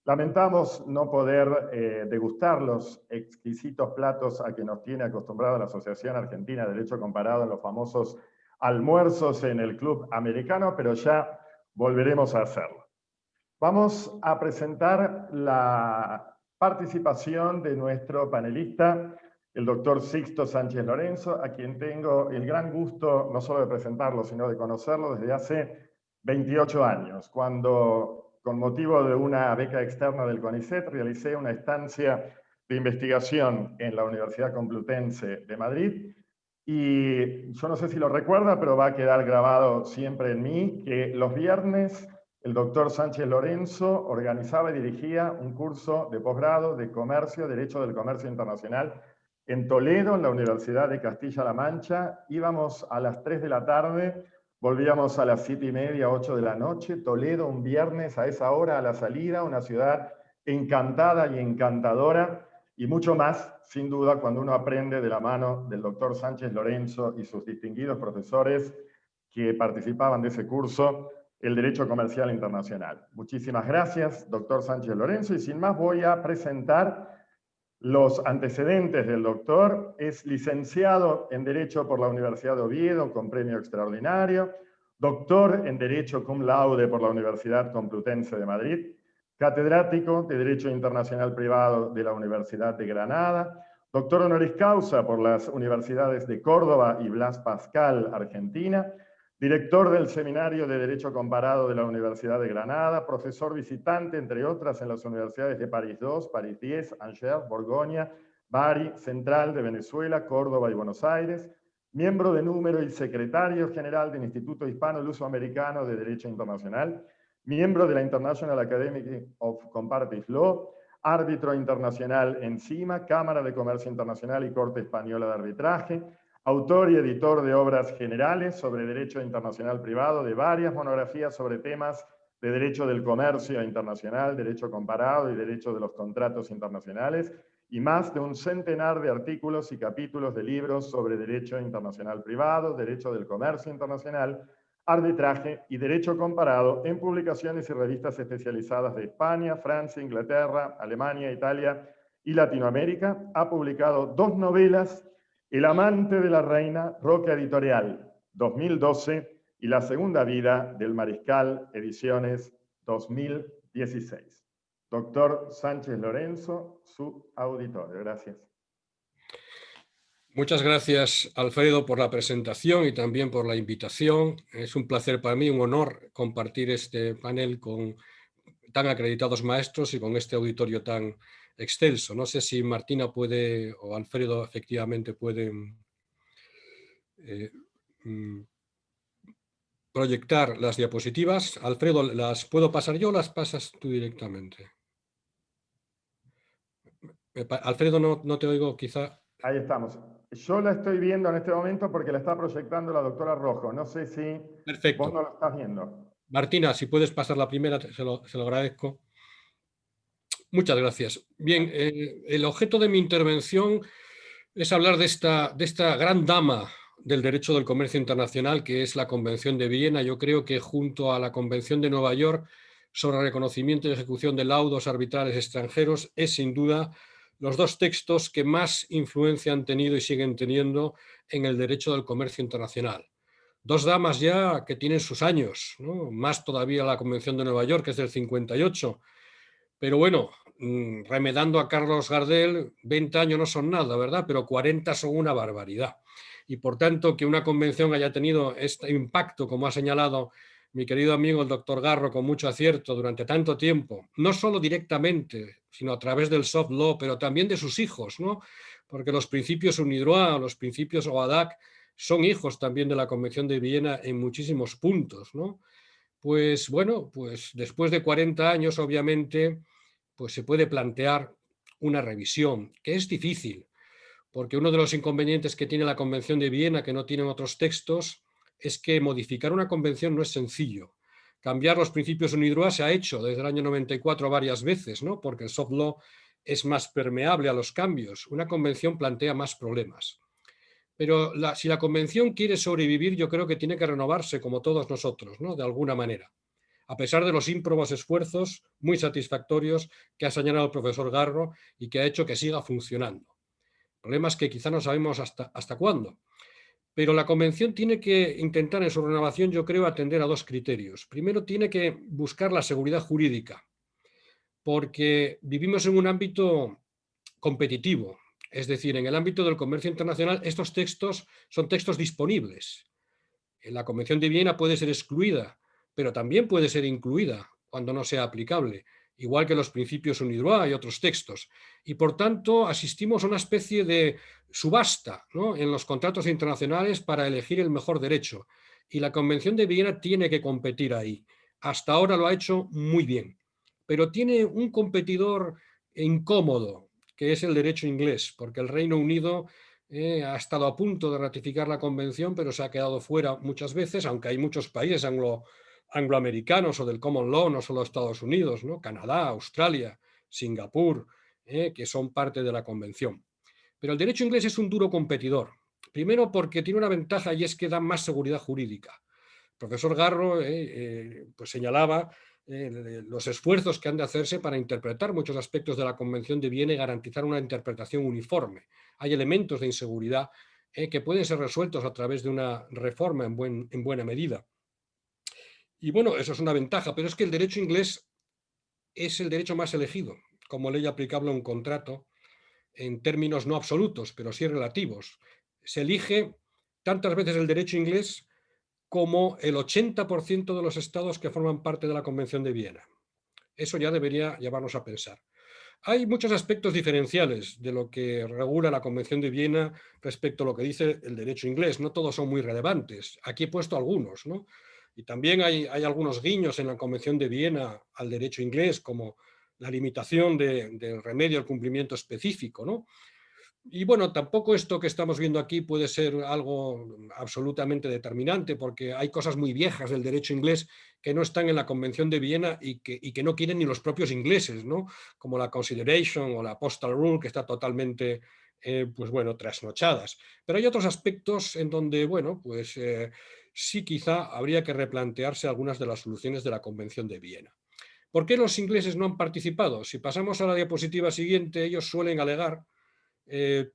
Lamentamos no poder degustar los exquisitos platos a que nos tiene acostumbrada la Asociación Argentina de Derecho Comparado en los famosos almuerzos en el Club Americano, pero ya volveremos a hacerlo. Vamos a presentar la participación de nuestro panelista, el doctor Sixto Sánchez Lorenzo, a quien tengo el gran gusto no solo de presentarlo, sino de conocerlo desde hace 28 años, cuando, con motivo de una beca externa del CONICET, realicé una estancia de investigación en la Universidad Complutense de Madrid. Y yo no sé si lo recuerda, pero va a quedar grabado siempre en mí, que los viernes el doctor Sánchez Lorenzo organizaba y dirigía un curso de posgrado de comercio, Derecho del Comercio Internacional, en Toledo, en la Universidad de Castilla-La Mancha. Íbamos a las 3 de la tarde, volvíamos a las 7:30, 8 de la noche. Toledo, un viernes a esa hora, a la salida, una ciudad encantada y encantadora, y mucho más, sin duda, cuando uno aprende de la mano del doctor Sánchez Lorenzo y sus distinguidos profesores que participaban de ese curso, el Derecho Comercial Internacional. Muchísimas gracias, doctor Sánchez Lorenzo, y sin más voy a presentar los antecedentes del doctor. Es licenciado en Derecho por la Universidad de Oviedo con premio extraordinario, doctor en Derecho cum laude por la Universidad Complutense de Madrid, catedrático de Derecho Internacional Privado de la Universidad de Granada, doctor honoris causa por las universidades de Córdoba y Blas Pascal, Argentina, director del Seminario de Derecho Comparado de la Universidad de Granada, profesor visitante, entre otras, en las universidades de París II, París X, Angers, Borgoña, Bari, Central de Venezuela, Córdoba y Buenos Aires, miembro de número y secretario general del Instituto Hispano-Luso-Americano de Derecho Internacional, miembro de la International Academy of Comparative Law, árbitro internacional en CIMA, Cámara de Comercio Internacional y Corte Española de Arbitraje, autor y editor de obras generales sobre derecho internacional privado, de varias monografías sobre temas de derecho del comercio internacional, derecho comparado y derecho de los contratos internacionales, y más de un centenar de artículos y capítulos de libros sobre derecho internacional privado, derecho del comercio internacional, arbitraje y derecho comparado en publicaciones y revistas especializadas de España, Francia, Inglaterra, Alemania, Italia y Latinoamérica. Ha publicado 2 novelas: El amante de la reina, Roca Editorial, 2012, y La segunda vida del mariscal, ediciones 2016. Doctor Sánchez Lorenzo, su auditorio. Gracias. Muchas gracias, Alfredo, por la presentación y también por la invitación. Es un placer para mí, un honor compartir este panel con tan acreditados maestros y con este auditorio tan excelso. No sé si Martina puede, o Alfredo efectivamente pueden proyectar las diapositivas. Alfredo, ¿las puedo pasar yo o las pasas tú directamente? Alfredo, no te oigo, quizá. Ahí estamos. Yo la estoy viendo en este momento porque la está proyectando la doctora Rojo. No sé si Perfecto. Vos no lo estás viendo. Martina, si puedes pasar la primera, se lo agradezco. Muchas gracias. Bien, el objeto de mi intervención es hablar de esta gran dama del derecho del comercio internacional, que es la Convención de Viena. Yo creo que junto a la Convención de Nueva York sobre reconocimiento y ejecución de laudos arbitrales extranjeros, es sin duda los 2 textos que más influencia han tenido y siguen teniendo en el derecho del comercio internacional. 2 damas ya que tienen sus años, ¿no? Más todavía la Convención de Nueva York, que es del 58. Pero bueno, remedando a Carlos Gardel, 20 años no son nada, ¿verdad? Pero 40 son una barbaridad. Y por tanto, que una convención haya tenido este impacto, como ha señalado mi querido amigo el doctor Garro, con mucho acierto durante tanto tiempo, no solo directamente, sino a través del soft law, pero también de sus hijos, ¿no? Porque los principios UNIDROIT, los principios OADAC, son hijos también de la Convención de Viena en muchísimos puntos, ¿no? Pues bueno, pues después de 40 años, obviamente, pues se puede plantear una revisión, que es difícil, porque uno de los inconvenientes que tiene la Convención de Viena, que no tienen otros textos, es que modificar una convención no es sencillo. Cambiar los principios UNIDROIT se ha hecho desde el año 94 varias veces, ¿no? Porque el soft law es más permeable a los cambios. Una convención plantea más problemas. Pero si la convención quiere sobrevivir, yo creo que tiene que renovarse como todos nosotros, ¿no? De alguna manera. a pesar de los ímprobos esfuerzos muy satisfactorios que ha señalado el profesor Garro y que ha hecho que siga funcionando. Problemas que quizá no sabemos hasta cuándo. Pero la Convención tiene que intentar en su renovación, yo creo, atender a dos criterios. Primero, tiene que buscar la seguridad jurídica, porque vivimos en un ámbito competitivo. Es decir, en el ámbito del comercio internacional, estos textos son textos disponibles. La Convención de Viena puede ser excluida, pero también puede ser incluida cuando no sea aplicable, igual que los principios UNIDROIT y otros textos. Y por tanto asistimos a una especie de subasta, ¿no?, en los contratos internacionales para elegir el mejor derecho. Y la Convención de Viena tiene que competir ahí. Hasta ahora lo ha hecho muy bien, pero tiene un competidor incómodo, que es el derecho inglés, porque el Reino Unido ha estado a punto de ratificar la Convención, pero se ha quedado fuera muchas veces, aunque hay muchos países angloamericanos o del common law, no solo Estados Unidos, ¿no?, Canadá, Australia, Singapur, que son parte de la Convención. Pero el derecho inglés es un duro competidor. Primero porque tiene una ventaja y es que da más seguridad jurídica. El profesor Garro pues señalaba los esfuerzos que han de hacerse para interpretar muchos aspectos de la Convención de Viena y garantizar una interpretación uniforme. Hay elementos de inseguridad que pueden ser resueltos a través de una reforma en buena medida. Y bueno, eso es una ventaja, pero es que el derecho inglés es el derecho más elegido como ley aplicable a un contrato en términos no absolutos, pero sí relativos. Se elige tantas veces el derecho inglés como el 80% de los estados que forman parte de la Convención de Viena. Eso ya debería llevarnos a pensar. Hay muchos aspectos diferenciales de lo que regula la Convención de Viena respecto a lo que dice el derecho inglés. No todos son muy relevantes. Aquí he puesto algunos, ¿no? Y también hay algunos guiños en la Convención de Viena al derecho inglés, como la limitación del remedio al cumplimiento específico, ¿no? Y bueno, tampoco esto que estamos viendo aquí puede ser algo absolutamente determinante, porque hay cosas muy viejas del derecho inglés que no están en la Convención de Viena y que no quieren ni los propios ingleses, ¿no?, como la consideration o la postal rule, que está totalmente, pues bueno, trasnochadas. Pero hay otros aspectos en donde, bueno, pues sí quizá habría que replantearse algunas de las soluciones de la Convención de Viena. ¿Por qué los ingleses no han participado? Si pasamos a la diapositiva siguiente, ellos suelen alegar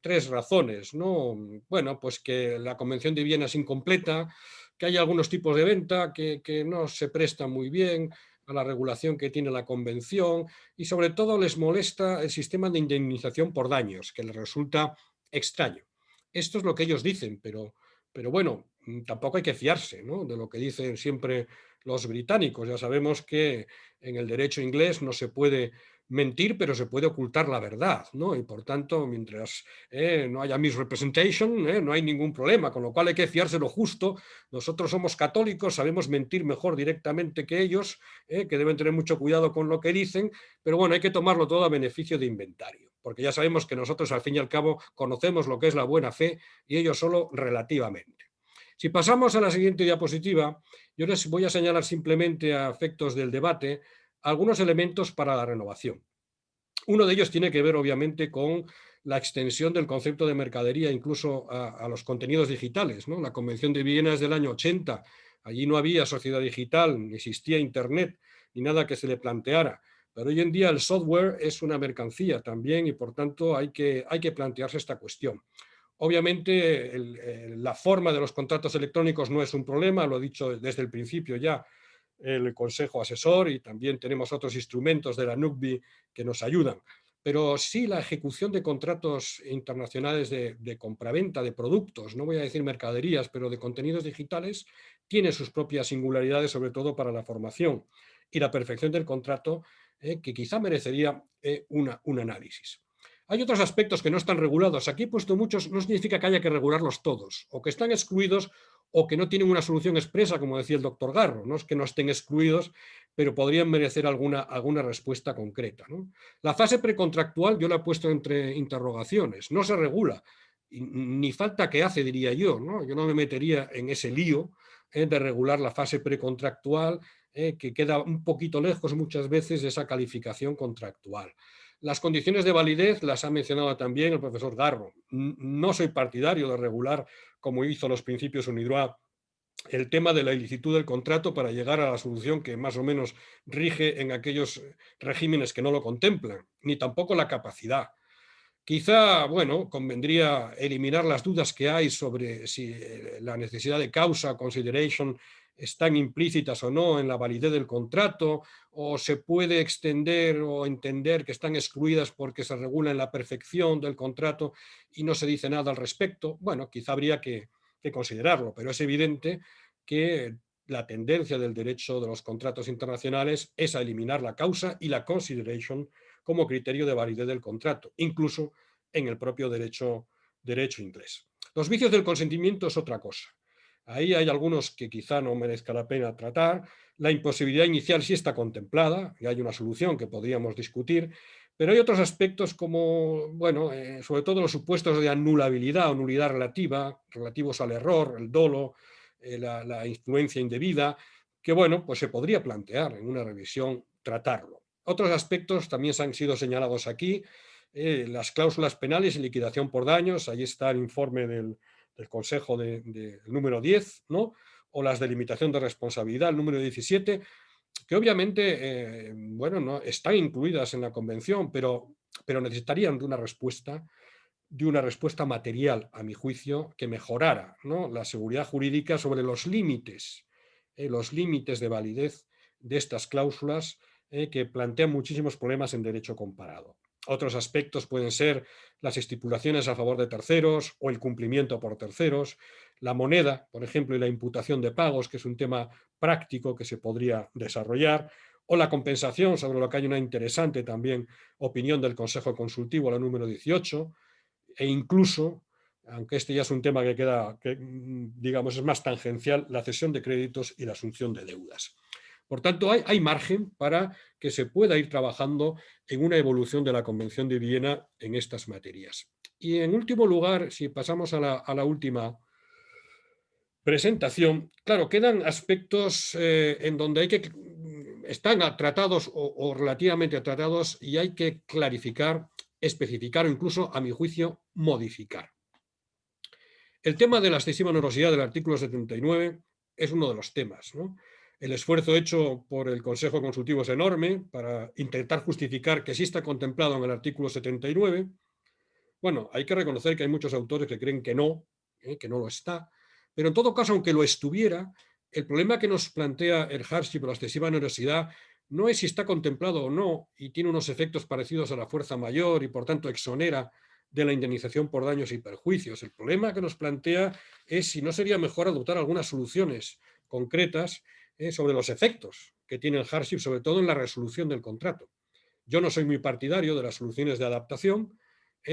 tres razones, ¿no? Bueno, pues que la Convención de Viena es incompleta, que hay algunos tipos de venta que no se prestan muy bien a la regulación que tiene la Convención y sobre todo les molesta el sistema de indemnización por daños, que les resulta extraño. Esto es lo que ellos dicen, pero bueno, tampoco hay que fiarse, ¿no?, de lo que dicen siempre los británicos. Ya sabemos que en el derecho inglés no se puede mentir, pero se puede ocultar la verdad, ¿no? Y por tanto, mientras no haya misrepresentation, no hay ningún problema, con lo cual hay que fiarse lo justo. Nosotros somos católicos, sabemos mentir mejor directamente que ellos, que deben tener mucho cuidado con lo que dicen, pero bueno, hay que tomarlo todo a beneficio de inventario, porque ya sabemos que nosotros al fin y al cabo conocemos lo que es la buena fe y ellos solo relativamente. Si pasamos a la siguiente diapositiva, yo les voy a señalar simplemente a efectos del debate algunos elementos para la renovación. Uno de ellos tiene que ver, obviamente, con la extensión del concepto de mercadería incluso a los contenidos digitales, ¿no? La Convención de Viena es del año 80. Allí no había sociedad digital, ni existía Internet, ni nada que se le planteara. Pero hoy en día el software es una mercancía también y, por tanto, hay que plantearse esta cuestión. Obviamente, la forma de los contratos electrónicos no es un problema, lo he dicho desde el principio ya, el Consejo Asesor, y también tenemos otros instrumentos de la NUCBI que nos ayudan. Pero sí la ejecución de contratos internacionales de compraventa de productos, no voy a decir mercaderías, pero de contenidos digitales, tiene sus propias singularidades, sobre todo para la formación y la perfección del contrato, que quizá merecería un análisis. Hay otros aspectos que no están regulados. Aquí he puesto muchos, no significa que haya que regularlos todos, o que están excluidos o que no tienen una solución expresa, como decía el doctor Garro. No es que no estén excluidos, pero podrían merecer alguna respuesta concreta, ¿no? La fase precontractual yo la he puesto entre interrogaciones. No se regula, ni falta que hace, diría yo, ¿no? Yo no me metería en ese lío de regular la fase precontractual, que queda un poquito lejos muchas veces de esa calificación contractual. Las condiciones de validez las ha mencionado también el profesor Garro. No soy partidario de regular, como hizo los principios UNIDROIT, el tema de la ilicitud del contrato para llegar a la solución que más o menos rige en aquellos regímenes que no lo contemplan, ni tampoco la capacidad. Quizá, bueno, convendría eliminar las dudas que hay sobre si la necesidad de causa, consideration, están implícitas o no en la validez del contrato, o se puede extender o entender que están excluidas porque se regula en la perfección del contrato y no se dice nada al respecto. Bueno, quizá habría que considerarlo, pero es evidente que la tendencia del derecho de los contratos internacionales es a eliminar la causa y la consideration como criterio de validez del contrato, incluso en el propio derecho inglés. Los vicios del consentimiento es otra cosa. Ahí hay algunos que quizá no merezca la pena tratar. La imposibilidad inicial sí está contemplada y hay una solución que podríamos discutir, pero hay otros aspectos como, bueno, sobre todo los supuestos de anulabilidad o nulidad relativa, relativos al error, el dolo, la influencia indebida, que, bueno, pues se podría plantear en una revisión tratarlo. Otros aspectos también han sido señalados aquí, las cláusulas penales y liquidación por daños, ahí está el informe del Consejo del número 10, ¿no? O las de limitación de responsabilidad, el número 17, que obviamente, bueno, no están incluidas en la Convención, pero necesitarían de una respuesta material, a mi juicio, que mejorara, ¿no?, la seguridad jurídica sobre los límites de validez de estas cláusulas que plantean muchísimos problemas en derecho comparado. Otros aspectos pueden ser las estipulaciones a favor de terceros o el cumplimiento por terceros, la moneda, por ejemplo, y la imputación de pagos, que es un tema práctico que se podría desarrollar, o la compensación, sobre lo que hay una interesante también opinión del Consejo Consultivo, la número 18, e incluso, aunque este ya es un tema que digamos es más tangencial, la cesión de créditos y la asunción de deudas. Por tanto, hay margen para que se pueda ir trabajando en una evolución de la Convención de Viena en estas materias. Y en último lugar, si pasamos a la última presentación, claro, quedan aspectos en donde están tratados o relativamente tratados y hay que clarificar, especificar o incluso, a mi juicio, modificar. El tema de la excesiva onerosidad del artículo 79 es uno de los temas, ¿no? El esfuerzo hecho por el Consejo Consultivo es enorme para intentar justificar que sí está contemplado en el artículo 79. Bueno, hay que reconocer que hay muchos autores que creen que no lo está, pero en todo caso, aunque lo estuviera, el problema que nos plantea el hardship o la excesiva onerosidad no es si está contemplado o no y tiene unos efectos parecidos a la fuerza mayor y por tanto exonera de la indemnización por daños y perjuicios. El problema que nos plantea es si no sería mejor adoptar algunas soluciones concretas sobre los efectos que tiene el hardship, sobre todo en la resolución del contrato. Yo no soy muy partidario de las soluciones de adaptación,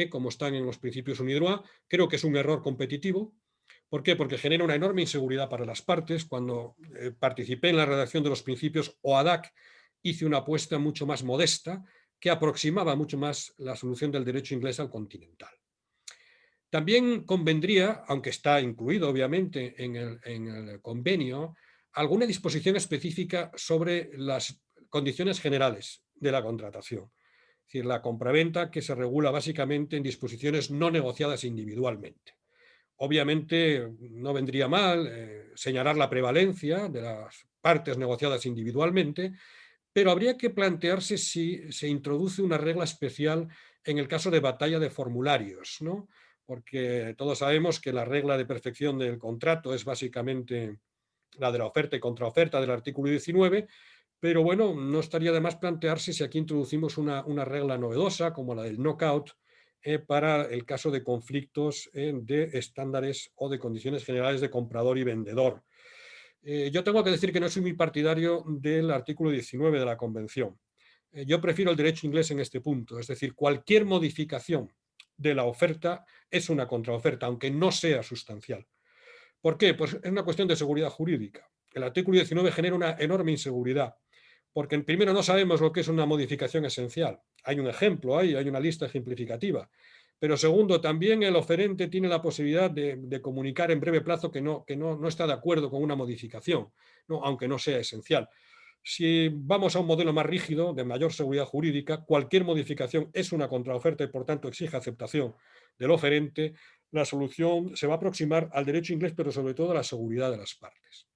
como están en los principios UNIDROIT. Creo que es un error competitivo. ¿Por qué? Porque genera una enorme inseguridad para las partes. Cuando participé en la redacción de los principios OADAC, hice una apuesta mucho más modesta que aproximaba mucho más la solución del derecho inglés al continental. También convendría, aunque está incluido obviamente en el convenio, alguna disposición específica sobre las condiciones generales de la contratación. Es decir, la compraventa, que se regula básicamente en disposiciones no negociadas individualmente. Obviamente no vendría mal señalar la prevalencia de las partes negociadas individualmente, pero habría que plantearse si se introduce una regla especial en el caso de batalla de formularios, ¿no? Porque todos sabemos que la regla de perfección del contrato es básicamente la de la oferta y contraoferta del artículo 19, pero bueno, no estaría de más plantearse si aquí introducimos una regla novedosa como la del knockout para el caso de conflictos de estándares o de condiciones generales de comprador y vendedor. Yo tengo que decir que no soy muy partidario del artículo 19 de la Convención. Yo prefiero el derecho inglés en este punto, es decir, cualquier modificación de la oferta es una contraoferta, aunque no sea sustancial. ¿Por qué? Pues es una cuestión de seguridad jurídica. El artículo 19 genera una enorme inseguridad, porque primero no sabemos lo que es una modificación esencial. Hay un ejemplo, hay una lista ejemplificativa. Pero segundo, también el oferente tiene la posibilidad de comunicar en breve plazo que no está de acuerdo con una modificación, ¿no?, aunque no sea esencial. Si vamos a un modelo más rígido, de mayor seguridad jurídica, cualquier modificación es una contraoferta y por tanto exige aceptación del oferente. La solución se va a aproximar al derecho inglés, pero sobre todo a la seguridad de las partes.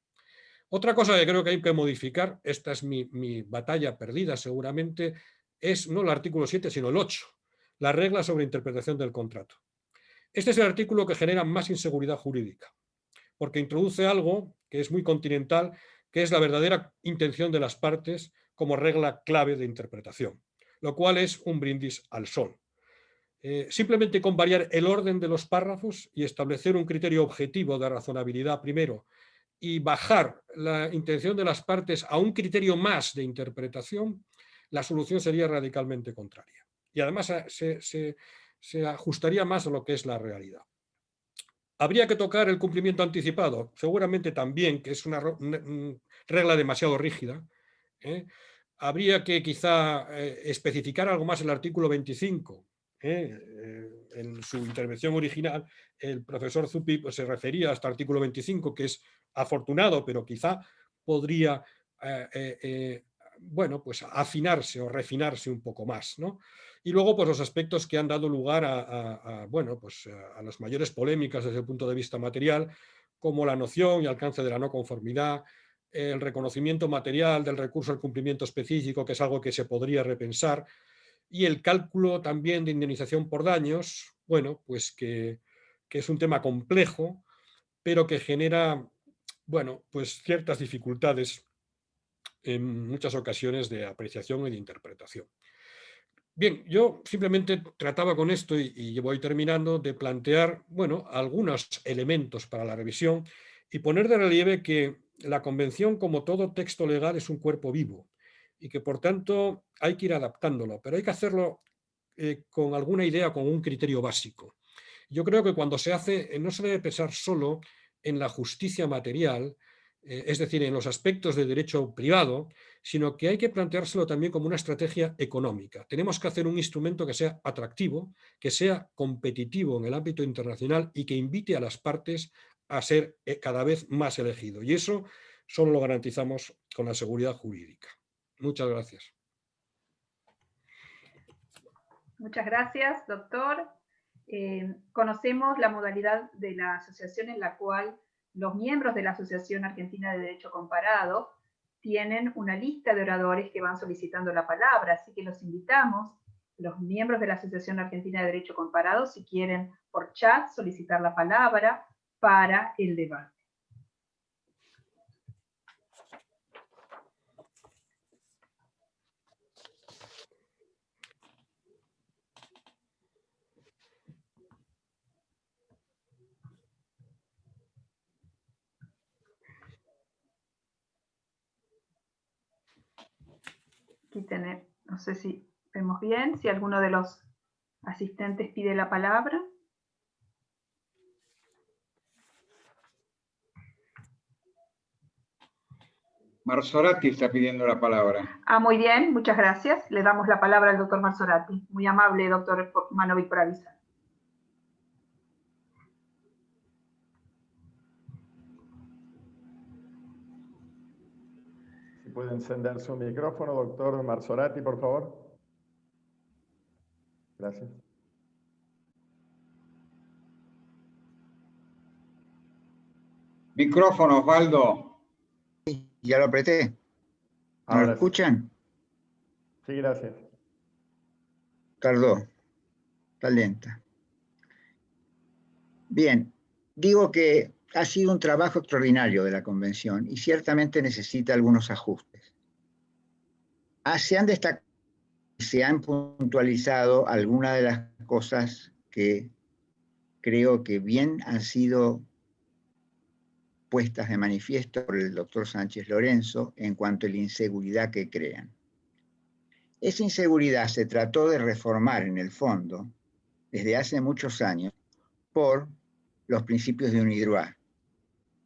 Otra cosa que creo que hay que modificar, esta es mi batalla perdida seguramente, es no el artículo 7, sino el 8, la regla sobre interpretación del contrato. Este es el artículo que genera más inseguridad jurídica, porque introduce algo que es muy continental, que es la verdadera intención de las partes como regla clave de interpretación, lo cual es un brindis al sol. Simplemente con variar el orden de los párrafos y establecer un criterio objetivo de razonabilidad primero y bajar la intención de las partes a un criterio más de interpretación, la solución sería radicalmente contraria. Y además se ajustaría más a lo que es la realidad. ¿Habría que tocar el cumplimiento anticipado? Seguramente también, que es una regla demasiado rígida. Habría que quizá especificar algo más el artículo 25. En su intervención original, el profesor Zuppi pues, se refería a este artículo 25, que es afortunado, pero quizá podría bueno, pues afinarse o refinarse un poco más, ¿no? Y luego, pues los aspectos que han dado lugar bueno, pues, a las mayores polémicas desde el punto de vista material, como la noción y alcance de la no conformidad, el reconocimiento material del recurso al cumplimiento específico, que es algo que se podría repensar, y el cálculo también de indemnización por daños, bueno, pues que es un tema complejo, pero que genera, bueno, pues ciertas dificultades en muchas ocasiones de apreciación y de interpretación. Bien, yo simplemente trataba con esto, y voy terminando, de plantear, bueno, algunos elementos para la revisión y poner de relieve que la Convención, como todo texto legal, es un cuerpo vivo y que, por tanto, hay que ir adaptándolo, pero hay que hacerlo con alguna idea, con un criterio básico. Yo creo que cuando se hace, no se debe pensar solo en la justicia material, es decir, en los aspectos de derecho privado, sino que hay que planteárselo también como una estrategia económica. Tenemos que hacer un instrumento que sea atractivo, que sea competitivo en el ámbito internacional y que invite a las partes a ser cada vez más elegido. Y eso solo lo garantizamos con la seguridad jurídica. Muchas gracias. Muchas gracias, doctor. Conocemos la modalidad de la asociación en la cual los miembros de la Asociación Argentina de Derecho Comparado tienen una lista de oradores que van solicitando la palabra, así que los invitamos, los miembros de la Asociación Argentina de Derecho Comparado, si quieren por chat solicitar la palabra para el debate. Aquí tenemos, no sé si vemos bien, si alguno de los asistentes pide la palabra. Marsorati está pidiendo la palabra. Muy bien, muchas gracias. Le damos la palabra al doctor Marsorati. Muy amable, doctor Manovic, por avisar. Si puede encender su micrófono, doctor Marsorati, por favor. Gracias. Micrófono, Osvaldo. Ya lo apreté. ¿Me lo escuchan? Sí, gracias. Tardó. Está lenta. Bien, digo que ha sido un trabajo extraordinario de la Convención y ciertamente necesita algunos ajustes. Se han puntualizado algunas de las cosas que creo que bien han sido puestas de manifiesto por el doctor Sánchez Lorenzo en cuanto a la inseguridad que crean. Esa inseguridad se trató de reformar en el fondo desde hace muchos años por los principios de UNIDROIT,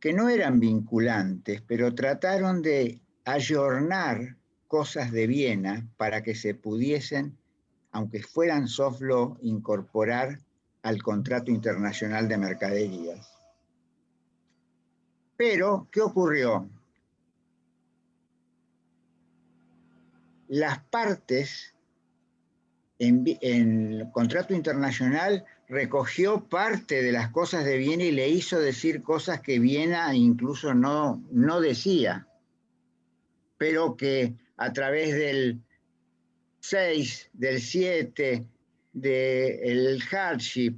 que no eran vinculantes, pero trataron de ayornar cosas de Viena para que se pudiesen, aunque fueran soft law, incorporar al contrato internacional de mercaderías. Pero, ¿qué ocurrió? Las partes en el contrato internacional recogió parte de las cosas de Viena y le hizo decir cosas que Viena incluso no decía, pero que a través del 6, del 7, del hardship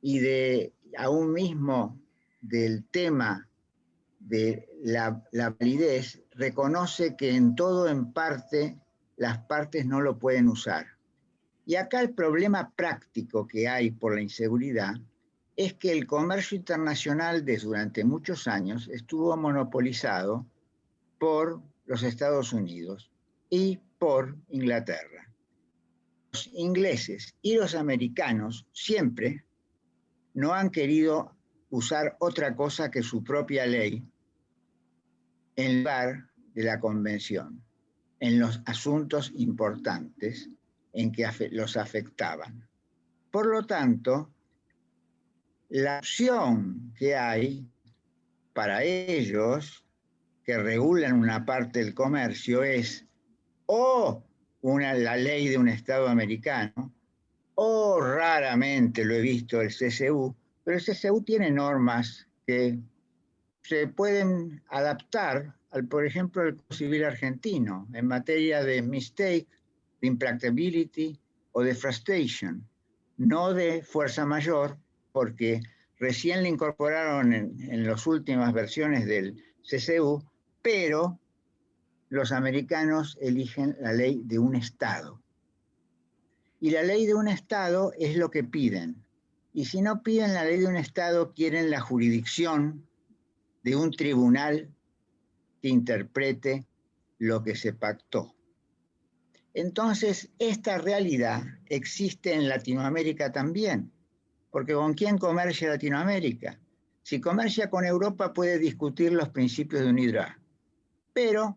y de aún mismo del tema de la validez, reconoce que en todo, en parte, las partes no lo pueden usar. Y acá el problema práctico que hay por la inseguridad es que el comercio internacional durante muchos años estuvo monopolizado por los Estados Unidos y por Inglaterra. Los ingleses y los americanos siempre no han querido usar otra cosa que su propia ley en lugar de la convención, en los asuntos importantes en que los afectaban. Por lo tanto, la opción que hay para ellos, que regulan una parte del comercio, es o la ley de un Estado americano, o raramente lo he visto el CCU, pero el CCU tiene normas que se pueden adaptar al, por ejemplo, al Código Civil argentino en materia de mistake, de impracticability o de frustration, no de fuerza mayor, porque recién le incorporaron en las últimas versiones del CCU, pero los americanos eligen la ley de un Estado. Y la ley de un Estado es lo que piden. Y si no piden la ley de un Estado, quieren la jurisdicción de un tribunal que interprete lo que se pactó. Entonces, esta realidad existe en Latinoamérica también, porque ¿con quién comercia Latinoamérica? Si comercia con Europa puede discutir los principios de UNIDROIT, pero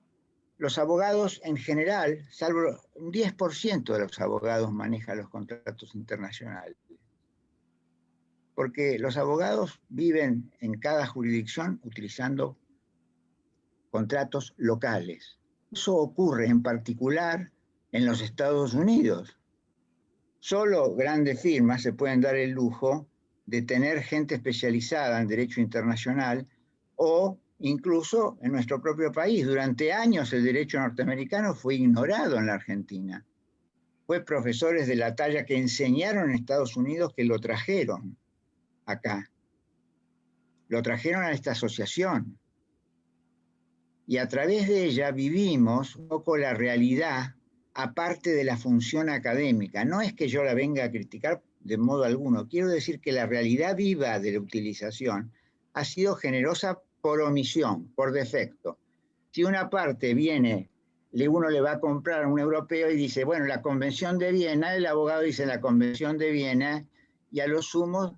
los abogados en general, salvo un 10% de los abogados manejan los contratos internacionales, porque los abogados viven en cada jurisdicción utilizando contratos locales. Eso ocurre en particular en los Estados Unidos. Solo grandes firmas se pueden dar el lujo de tener gente especializada en derecho internacional o incluso en nuestro propio país. Durante años el derecho norteamericano fue ignorado en la Argentina. Fue profesores de la talla que enseñaron en Estados Unidos que lo trajeron acá. Lo trajeron a esta asociación. Y a través de ella vivimos un poco la realidad aparte de la función académica. No es que yo la venga a criticar de modo alguno. Quiero decir que la realidad viva de la utilización ha sido generosa por omisión, por defecto. Si una parte viene, uno le va a comprar a un europeo y dice, bueno, la Convención de Viena, el abogado dice la Convención de Viena, y a lo sumo,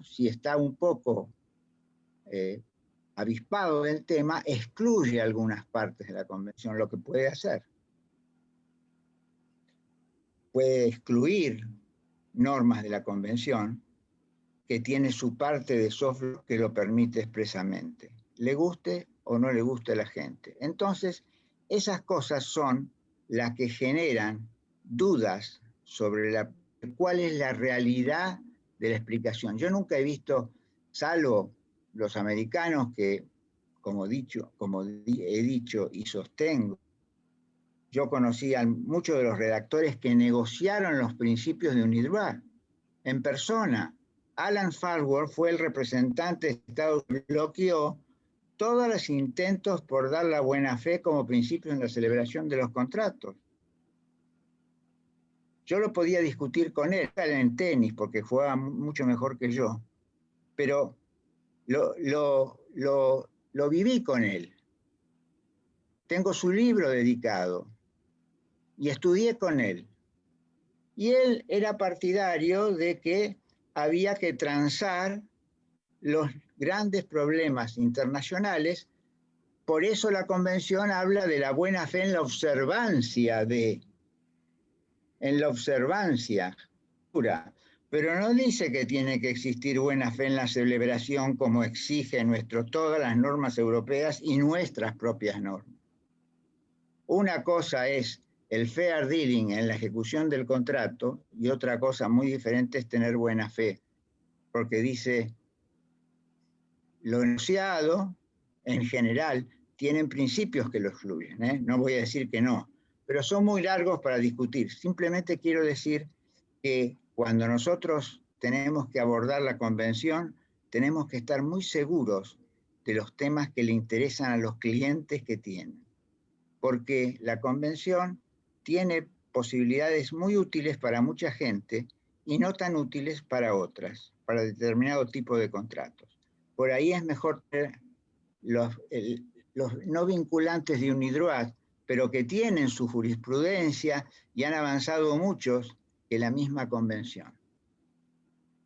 si está un poco avispado del tema, excluye algunas partes de la Convención, lo que puede hacer. Puede excluir normas de la Convención que tiene su parte de software que lo permite expresamente, le guste o no le guste a la gente. Entonces, esas cosas son las que generan dudas sobre cuál es la realidad de la explicación. Yo nunca he visto, salvo los americanos que, como he dicho y sostengo, yo conocí a muchos de los redactores que negociaron los principios de UNIDROIT en persona. Alan Farnsworth fue el representante de Estados Unidos, bloqueó todos los intentos por dar la buena fe como principio en la celebración de los contratos. Yo lo podía discutir con él en tenis, porque jugaba mucho mejor que yo, pero lo viví con él. Tengo su libro dedicado y estudié con él. Y él era partidario de que había que transar los grandes problemas internacionales. Por eso la Convención habla de la buena fe en la observancia pura, pero no dice que tiene que existir buena fe en la celebración como exigen todas las normas europeas y nuestras propias normas. Una cosa es el fair dealing en la ejecución del contrato, y otra cosa muy diferente es tener buena fe, porque dice, lo enunciado en general tienen principios que lo excluyen, ¿eh? No voy a decir que no, pero son muy largos para discutir. Simplemente quiero decir que cuando nosotros tenemos que abordar la convención, tenemos que estar muy seguros de los temas que le interesan a los clientes que tienen, porque la convención tiene posibilidades muy útiles para mucha gente y no tan útiles para otras, para determinado tipo de contratos. Por ahí es mejor tener los no vinculantes de UNIDROIT, pero que tienen su jurisprudencia y han avanzado muchos que la misma convención.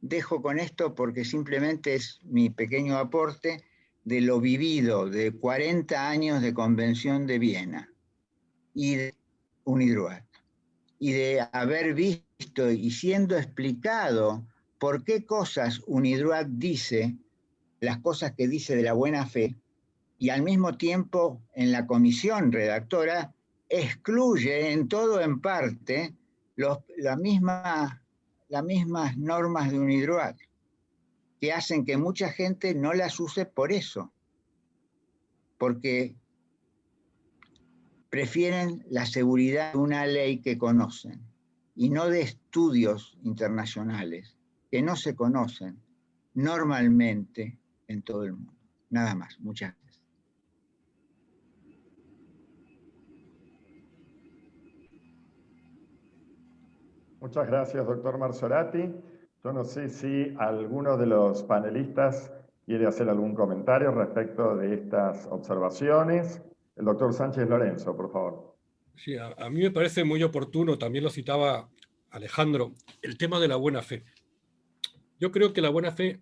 Dejo con esto porque simplemente es mi pequeño aporte de lo vivido de 40 años de Convención de Viena y de UNIDROIT, y de haber visto y siendo explicado por qué cosas UNIDROIT dice, las cosas que dice de la buena fe, y al mismo tiempo en la comisión redactora excluye en todo o en parte las mismas normas de UNIDROIT, que hacen que mucha gente no las use por eso, porque prefieren la seguridad de una ley que conocen y no de estudios internacionales que no se conocen normalmente en todo el mundo. Nada más. Muchas gracias. Muchas gracias, doctor Marsorati. Yo no sé si alguno de los panelistas quiere hacer algún comentario respecto de estas observaciones. El doctor Sánchez Lorenzo, por favor. Sí, a mí me parece muy oportuno, también lo citaba Alejandro, el tema de la buena fe. Yo creo que la buena fe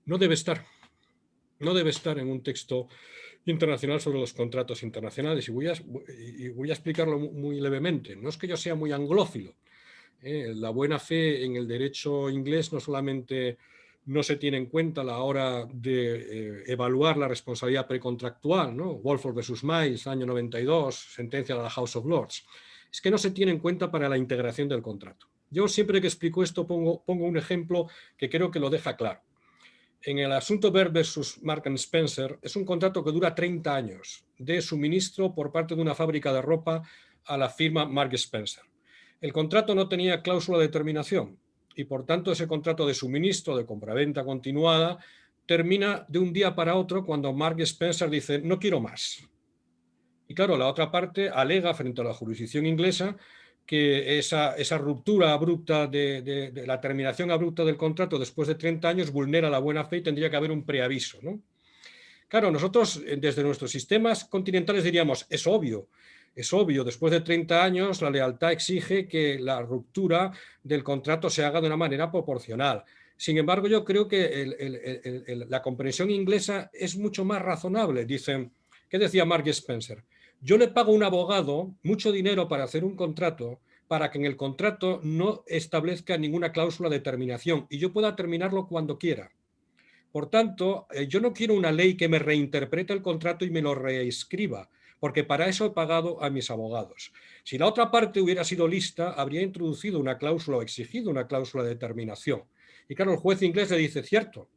no debe estar en un texto internacional sobre los contratos internacionales, y voy a explicarlo muy levemente. No es que yo sea muy anglófilo. La buena fe en el derecho inglés no solamente no se tiene en cuenta a la hora de evaluar la responsabilidad precontractual, ¿no? Wolford versus Miles, año 92, sentencia de la House of Lords. Es que no se tiene en cuenta para la integración del contrato. Yo siempre que explico esto pongo un ejemplo que creo que lo deja claro. En el asunto Baird versus Marks & Spencer es un contrato que dura 30 años de suministro por parte de una fábrica de ropa a la firma Marks & Spencer. El contrato no tenía cláusula de terminación y por tanto ese contrato de suministro de compraventa continuada termina de un día para otro cuando Marks & Spencer dice no quiero más. Y claro, la otra parte alega frente a la jurisdicción inglesa que esa ruptura abrupta de la terminación abrupta del contrato después de 30 años vulnera la buena fe y tendría que haber un preaviso, ¿no? Claro, nosotros desde nuestros sistemas continentales diríamos, es obvio, después de 30 años la lealtad exige que la ruptura del contrato se haga de una manera proporcional. Sin embargo, yo creo que la comprensión inglesa es mucho más razonable. Dicen, ¿qué decía Marks & Spencer? Yo le pago a un abogado mucho dinero para hacer un contrato para que en el contrato no establezca ninguna cláusula de terminación y yo pueda terminarlo cuando quiera. Por tanto, yo no quiero una ley que me reinterprete el contrato y me lo reescriba, porque para eso he pagado a mis abogados. Si la otra parte hubiera sido lista, habría introducido una cláusula o exigido una cláusula de terminación. Y claro, el juez inglés le dice, cierto,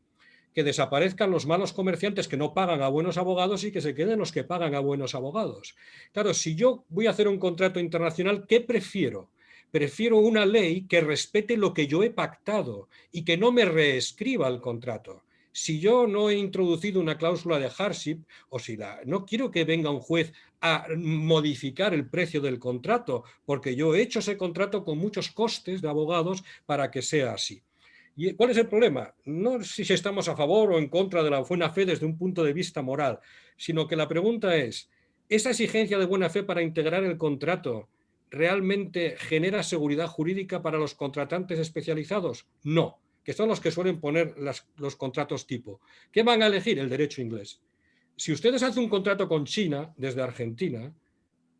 que desaparezcan los malos comerciantes que no pagan a buenos abogados y que se queden los que pagan a buenos abogados. Claro, si yo voy a hacer un contrato internacional, ¿qué prefiero? Prefiero una ley que respete lo que yo he pactado y que no me reescriba el contrato. Si yo no he introducido una cláusula de hardship, o si no quiero que venga un juez a modificar el precio del contrato, porque yo he hecho ese contrato con muchos costes de abogados para que sea así. ¿Y cuál es el problema? No si estamos a favor o en contra de la buena fe desde un punto de vista moral, sino que la pregunta es, ¿esa exigencia de buena fe para integrar el contrato realmente genera seguridad jurídica para los contratantes especializados? No, que son los que suelen poner los contratos tipo. ¿Qué van a elegir? El derecho inglés. Si ustedes hacen un contrato con China desde Argentina,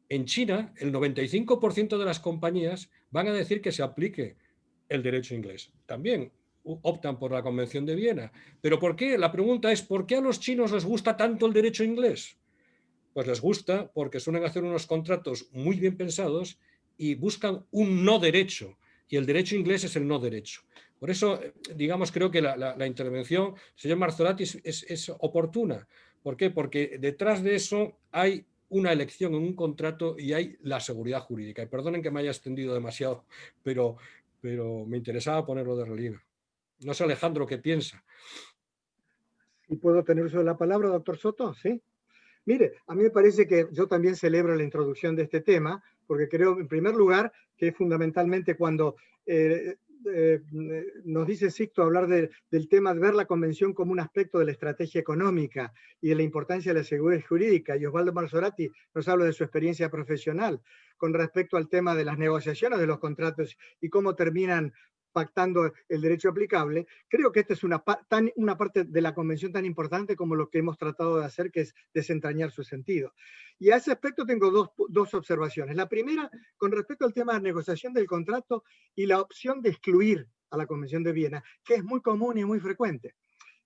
en China el 95% de las compañías van a decir que se aplique el derecho inglés. También optan por la Convención de Viena. ¿Pero por qué? La pregunta es, ¿por qué a los chinos les gusta tanto el derecho inglés? Pues les gusta porque suelen hacer unos contratos muy bien pensados y buscan un no derecho, y el derecho inglés es el no derecho. Por eso, digamos, creo que la intervención del señor Marzorati es oportuna. ¿Por qué? Porque detrás de eso hay una elección en un contrato y hay la seguridad jurídica. Y perdonen que me haya extendido demasiado, pero me interesaba ponerlo de relieve. No sé, Alejandro, ¿qué piensa? ¿Y puedo tener uso de la palabra, doctor Soto? Sí. Mire, a mí me parece que yo también celebro la introducción de este tema, porque creo, en primer lugar, que fundamentalmente cuando nos dice Sixto hablar del tema de ver la convención como un aspecto de la estrategia económica y de la importancia de la seguridad jurídica, y Osvaldo Marzorati nos habla de su experiencia profesional con respecto al tema de las negociaciones de los contratos y cómo terminan pactando el derecho aplicable. Creo que esta es una parte de la convención tan importante como lo que hemos tratado de hacer, que es desentrañar su sentido. Y a ese aspecto tengo dos observaciones. La primera, con respecto al tema de negociación del contrato y la opción de excluir a la Convención de Viena, que es muy común y muy frecuente.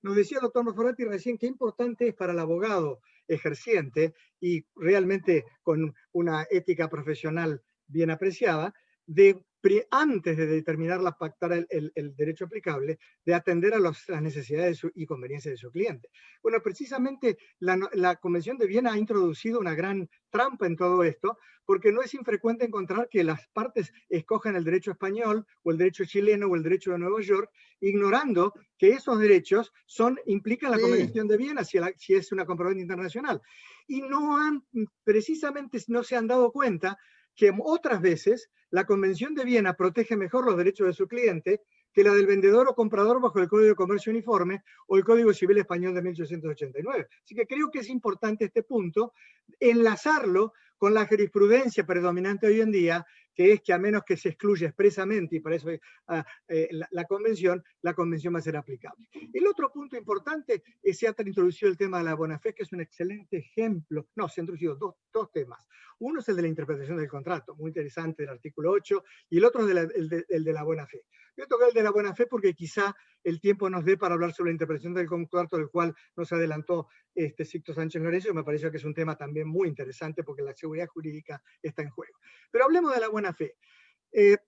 Nos decía el doctor Marzorati recién qué importante es para el abogado ejerciente y realmente con una ética profesional bien apreciada, antes de determinar pactar el derecho aplicable, de atender a las necesidades y conveniencias de su cliente. Bueno, precisamente la Convención de Viena ha introducido una gran trampa en todo esto, porque no es infrecuente encontrar que las partes escogen el derecho español, o el derecho chileno, o el derecho de Nueva York, ignorando que esos derechos implican la Convención de Viena, si es una compromiso internacional. Y precisamente no se han dado cuenta que otras veces la Convención de Viena protege mejor los derechos de su cliente que la del vendedor o comprador bajo el Código de Comercio Uniforme o el Código Civil Español de 1889. Así que creo que es importante este punto, enlazarlo con la jurisprudencia predominante hoy en día, que es que a menos que se excluya expresamente, y para eso la convención va a ser aplicable. El otro punto importante es se ha introducido el tema de la buena fe, que es un excelente ejemplo. No, se han introducido dos temas. Uno es el de la interpretación del contrato, muy interesante, del artículo 8, y el otro es el de la buena fe. Yo toqué el de la buena fe porque quizá el tiempo nos dé para hablar sobre la interpretación del contrato, del cual nos adelantó Sixto Sánchez Lorenzo, y me parece que es un tema también muy interesante porque la seguridad jurídica está en juego. Pero hablemos de la buena fe.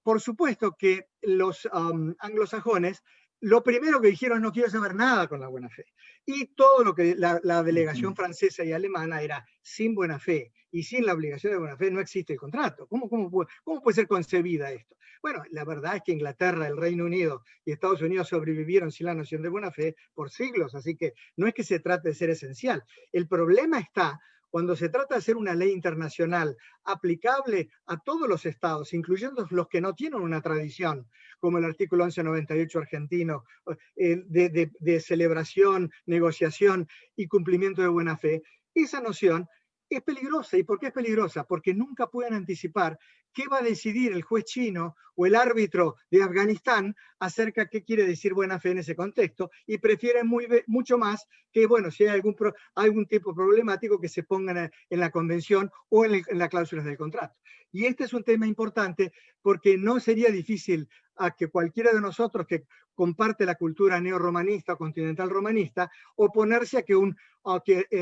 Por supuesto que los anglosajones lo primero que dijeron, no quiero saber nada con la buena fe. Y todo lo que la delegación francesa y alemana era sin buena fe y sin la obligación de buena fe no existe el contrato. ¿Cómo puede ser concebida esto? Bueno, la verdad es que Inglaterra, el Reino Unido y Estados Unidos sobrevivieron sin la noción de buena fe por siglos, así que no es que se trate de ser esencial. El problema está cuando se trata de hacer una ley internacional aplicable a todos los estados, incluyendo los que no tienen una tradición, como el artículo 1198 argentino, de celebración, negociación y cumplimiento de buena fe, esa noción es peligrosa. ¿Y por qué es peligrosa? Porque nunca pueden anticipar qué va a decidir el juez chino o el árbitro de Afganistán acerca de qué quiere decir buena fe en ese contexto, y prefieren mucho más que, bueno, si hay algún tipo problemático, que se pongan en la convención o en las cláusulas del contrato. Y este es un tema importante porque no sería difícil a que cualquiera de nosotros que comparte la cultura neorromanista o continental romanista oponerse a que un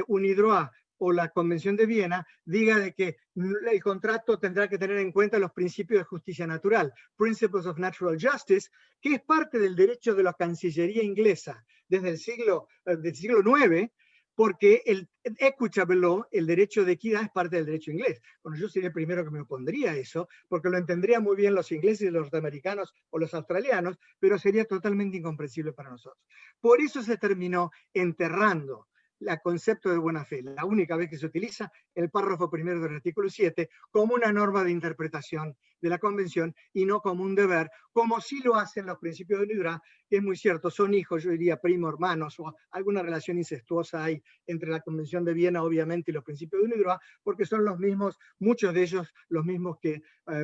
UNIDROIT o la Convención de Viena diga de que el contrato tendrá que tener en cuenta los principios de justicia natural, Principles of Natural Justice, que es parte del derecho de la Cancillería inglesa desde el siglo IX, porque el equitable law, el derecho de equidad, es parte del derecho inglés. Bueno, yo sería el primero que me opondría a eso, porque lo entenderían muy bien los ingleses, los norteamericanos o los australianos, pero sería totalmente incomprensible para nosotros. Por eso se terminó enterrando el concepto de buena fe, la única vez que se utiliza el párrafo primero del artículo 7 como una norma de interpretación de la convención y no como un deber, como sí lo hacen los principios de UNIDROIT, que es muy cierto, son hijos, yo diría primo hermanos, o alguna relación incestuosa hay entre la Convención de Viena, obviamente, y los principios de UNIDROIT, porque son los mismos, muchos de ellos los mismos que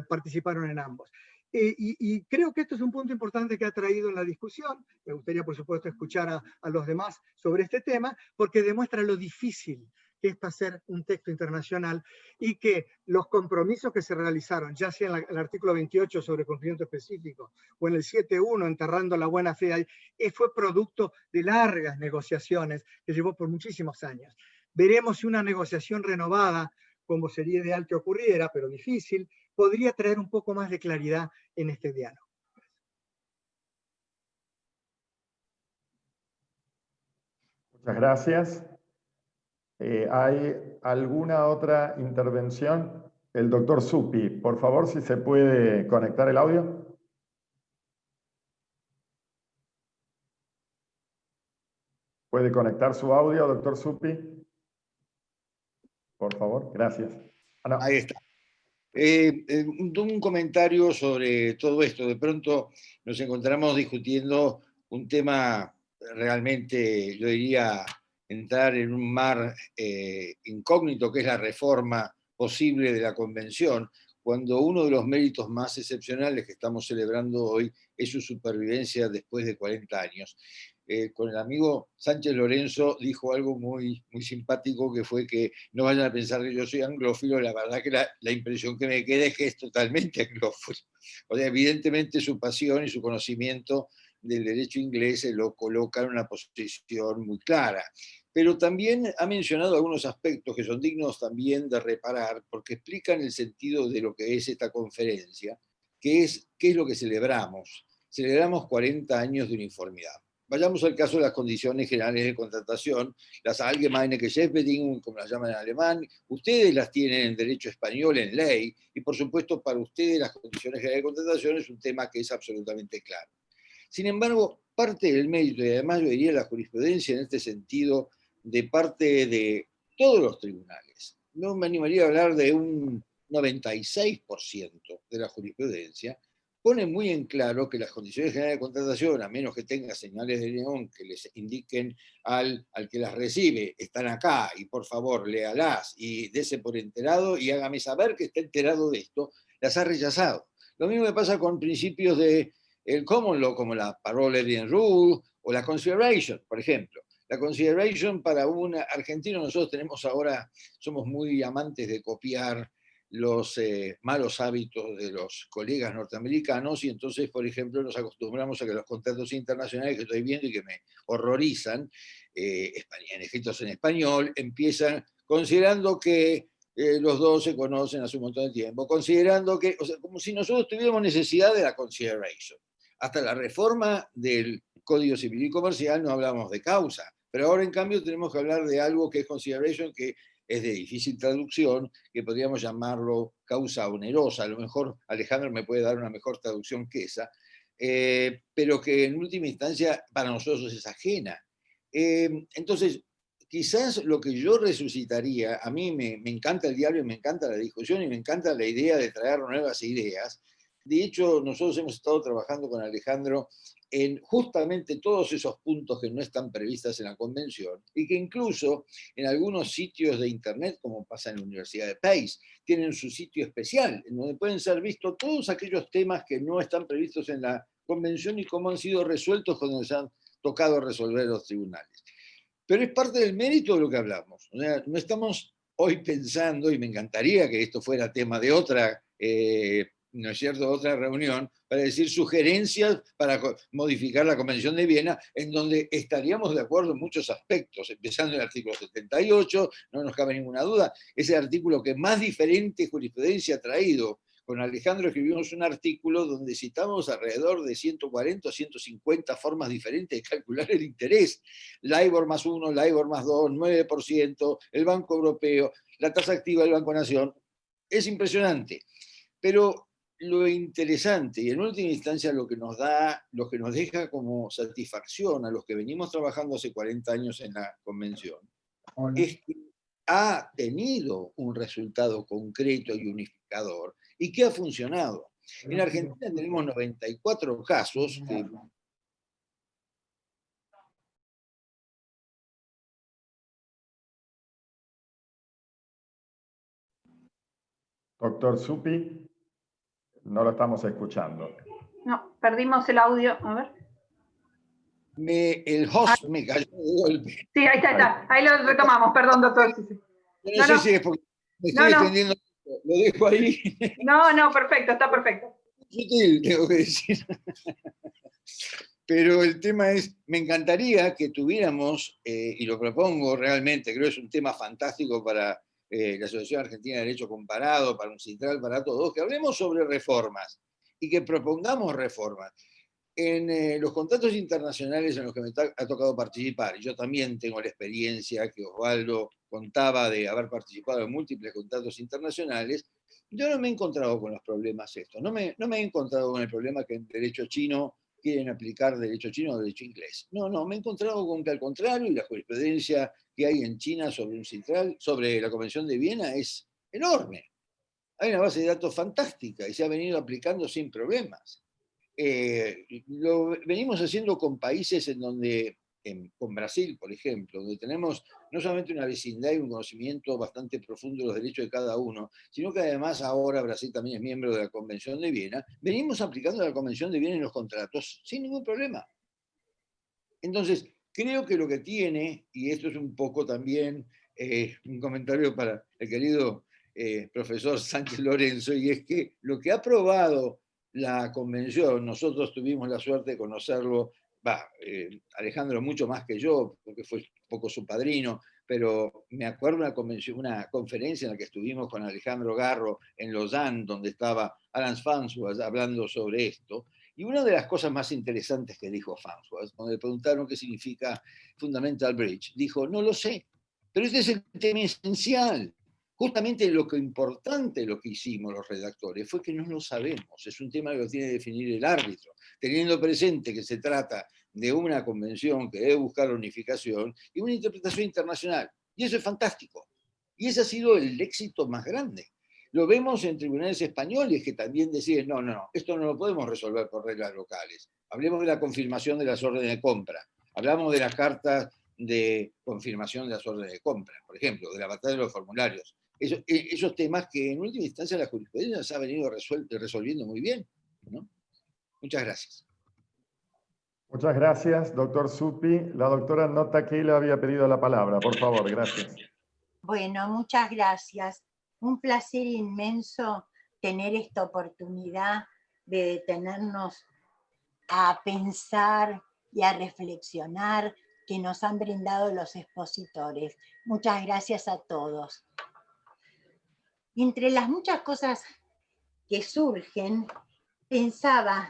participaron en ambos. Y creo que esto es un punto importante que ha traído en la discusión. Me gustaría, por supuesto, escuchar a los demás sobre este tema, porque demuestra lo difícil que es hacer un texto internacional y que los compromisos que se realizaron, ya sea en el artículo 28 sobre cumplimiento específico o en el 7.1 enterrando la buena fe, fue producto de largas negociaciones que llevó por muchísimos años. Veremos si una negociación renovada, como sería ideal que ocurriera, pero difícil, podría traer un poco más de claridad en este diálogo. Muchas gracias. ¿Hay alguna otra intervención? El doctor Zuppi, por favor, si se puede conectar el audio. ¿Puede conectar su audio, doctor Zuppi? Por favor, gracias. Ah, no. Ahí está. Un comentario sobre todo esto. De pronto nos encontramos discutiendo un tema realmente, yo diría, entrar en un mar incógnito, que es la reforma posible de la Convención, cuando uno de los méritos más excepcionales que estamos celebrando hoy es su supervivencia después de 40 años. Con el amigo Sánchez Lorenzo dijo algo muy, muy simpático, que fue que no vayan a pensar que yo soy anglófilo. La verdad que la impresión que me queda es que es totalmente anglófilo. O sea, evidentemente su pasión y su conocimiento del derecho inglés se lo coloca en una posición muy clara. Pero también ha mencionado algunos aspectos que son dignos también de reparar, porque explican el sentido de lo que es esta conferencia, que es qué es lo que celebramos. Celebramos 40 años de uniformidad. Vayamos al caso de las condiciones generales de contratación, las Allgemeine Geschäftsbedingungen, como las llaman en alemán. Ustedes las tienen en derecho español, en ley, y por supuesto para ustedes las condiciones generales de contratación es un tema que es absolutamente claro. Sin embargo, parte del mérito, y además yo diría la jurisprudencia en este sentido, de parte de todos los tribunales, no me animaría a hablar de un 96% de la jurisprudencia, pone muy en claro que las condiciones generales de contratación, a menos que tenga señales de neón que les indiquen al que las recibe, están acá y por favor léalas y dese por enterado y hágame saber que está enterado de esto, las ha rechazado. Lo mismo me pasa con principios del common law, como la parole bien rule o la consideration, por ejemplo. La consideration para un argentino, nosotros tenemos ahora, somos muy amantes de copiar los malos hábitos de los colegas norteamericanos, y entonces, por ejemplo, nos acostumbramos a que los contratos internacionales que estoy viendo y que me horrorizan, escritos en español, empiezan considerando que los dos se conocen hace un montón de tiempo, considerando que, o sea, como si nosotros tuviéramos necesidad de la consideration. Hasta la reforma del Código Civil y Comercial no hablamos de causa, pero ahora en cambio tenemos que hablar de algo que es consideration, que es de difícil traducción, que podríamos llamarlo causa onerosa. A lo mejor Alejandro me puede dar una mejor traducción que esa, pero que en última instancia para nosotros es ajena. Entonces, quizás lo que yo resucitaría, a mí me encanta el diálogo, me encanta la discusión y me encanta la idea de traer nuevas ideas. De hecho, nosotros hemos estado trabajando con Alejandro en justamente todos esos puntos que no están previstos en la convención y que incluso en algunos sitios de internet, como pasa en la Universidad de Pace, tienen su sitio especial, en donde pueden ser vistos todos aquellos temas que no están previstos en la convención y cómo han sido resueltos cuando les han tocado resolver los tribunales. Pero es parte del mérito de lo que hablamos. O sea, no estamos hoy pensando, y me encantaría que esto fuera tema de otra ¿no es cierto?, otra reunión, para decir sugerencias para modificar la Convención de Viena, en donde estaríamos de acuerdo en muchos aspectos, empezando en el artículo 78, no nos cabe ninguna duda, es el artículo que más diferente jurisprudencia ha traído. Con Alejandro escribimos un artículo donde citamos alrededor de 140 o 150 formas diferentes de calcular el interés. LIBOR más 1, LIBOR más 2, 9%, el Banco Europeo, la tasa activa del Banco Nación. Es impresionante. Pero lo interesante, y en última instancia lo que nos deja como satisfacción a los que venimos trabajando hace 40 años en la convención, es que ha tenido un resultado concreto y unificador y que ha funcionado. En Argentina tenemos 94 casos que... Doctor Zuppi, no lo estamos escuchando. No, perdimos el audio. A ver. El host me cayó de golpe. Sí, ahí está. Ahí lo retomamos. Perdón, doctor. Sí. No sé si es porque me estoy extendiendo. Lo dejo ahí. No, perfecto, está perfecto. Sutil, tengo que decir. Pero el tema es, me encantaría que tuviéramos, y lo propongo realmente, creo que es un tema fantástico para la Asociación Argentina de Derecho Comparado, para UNCITRAL, para todos, que hablemos sobre reformas y que propongamos reformas. En los contratos internacionales en los que me ha tocado participar, y yo también tengo la experiencia que Osvaldo contaba de haber participado en múltiples contratos internacionales, yo no me he encontrado con los problemas estos, no me he encontrado con el problema que en derecho chino quieren aplicar derecho chino o derecho inglés. No, me he encontrado con que al contrario, y la jurisprudencia que hay en China sobre UNCITRAL, sobre la Convención de Viena, es enorme. Hay una base de datos fantástica y se ha venido aplicando sin problemas. Lo venimos haciendo con países en donde, con Brasil, por ejemplo, donde tenemos no solamente una vecindad y un conocimiento bastante profundo de los derechos de cada uno, sino que además ahora Brasil también es miembro de la Convención de Viena, venimos aplicando la Convención de Viena en los contratos sin ningún problema. Entonces, creo que lo que tiene, y esto es un poco también un comentario para el querido profesor Sánchez Lorenzo, y es que lo que ha aprobado la convención, nosotros tuvimos la suerte de conocerlo, Alejandro mucho más que yo, porque fue un poco su padrino, pero me acuerdo una conferencia en la que estuvimos con Alejandro Garro en Lausanne, donde estaba Alan Farnsworth hablando sobre esto, y una de las cosas más interesantes que dijo Farnsworth, cuando le preguntaron qué significa Fundamental Breach, dijo, no lo sé, pero este es el tema esencial. Justamente lo que importante, lo que hicimos los redactores, fue que no lo sabemos. Es un tema que lo tiene que definir el árbitro, teniendo presente que se trata de una convención que debe buscar la unificación y una interpretación internacional. Y eso es fantástico. Y ese ha sido el éxito más grande. Lo vemos en tribunales españoles que también deciden, no, esto no lo podemos resolver por reglas locales. Hablemos de la confirmación de las órdenes de compra. Hablamos de las cartas de confirmación de las órdenes de compra, por ejemplo, de la batalla de los formularios. Esos temas que en última instancia la jurisprudencia se ha venido resolviendo muy bien, ¿no? Muchas gracias. Muchas gracias, doctor Zuppi. La doctora Nota Keila había pedido la palabra. Por favor, gracias. Bueno, muchas gracias. Un placer inmenso tener esta oportunidad de detenernos a pensar y a reflexionar que nos han brindado los expositores. Muchas gracias a todos. Entre las muchas cosas que surgen, pensaba,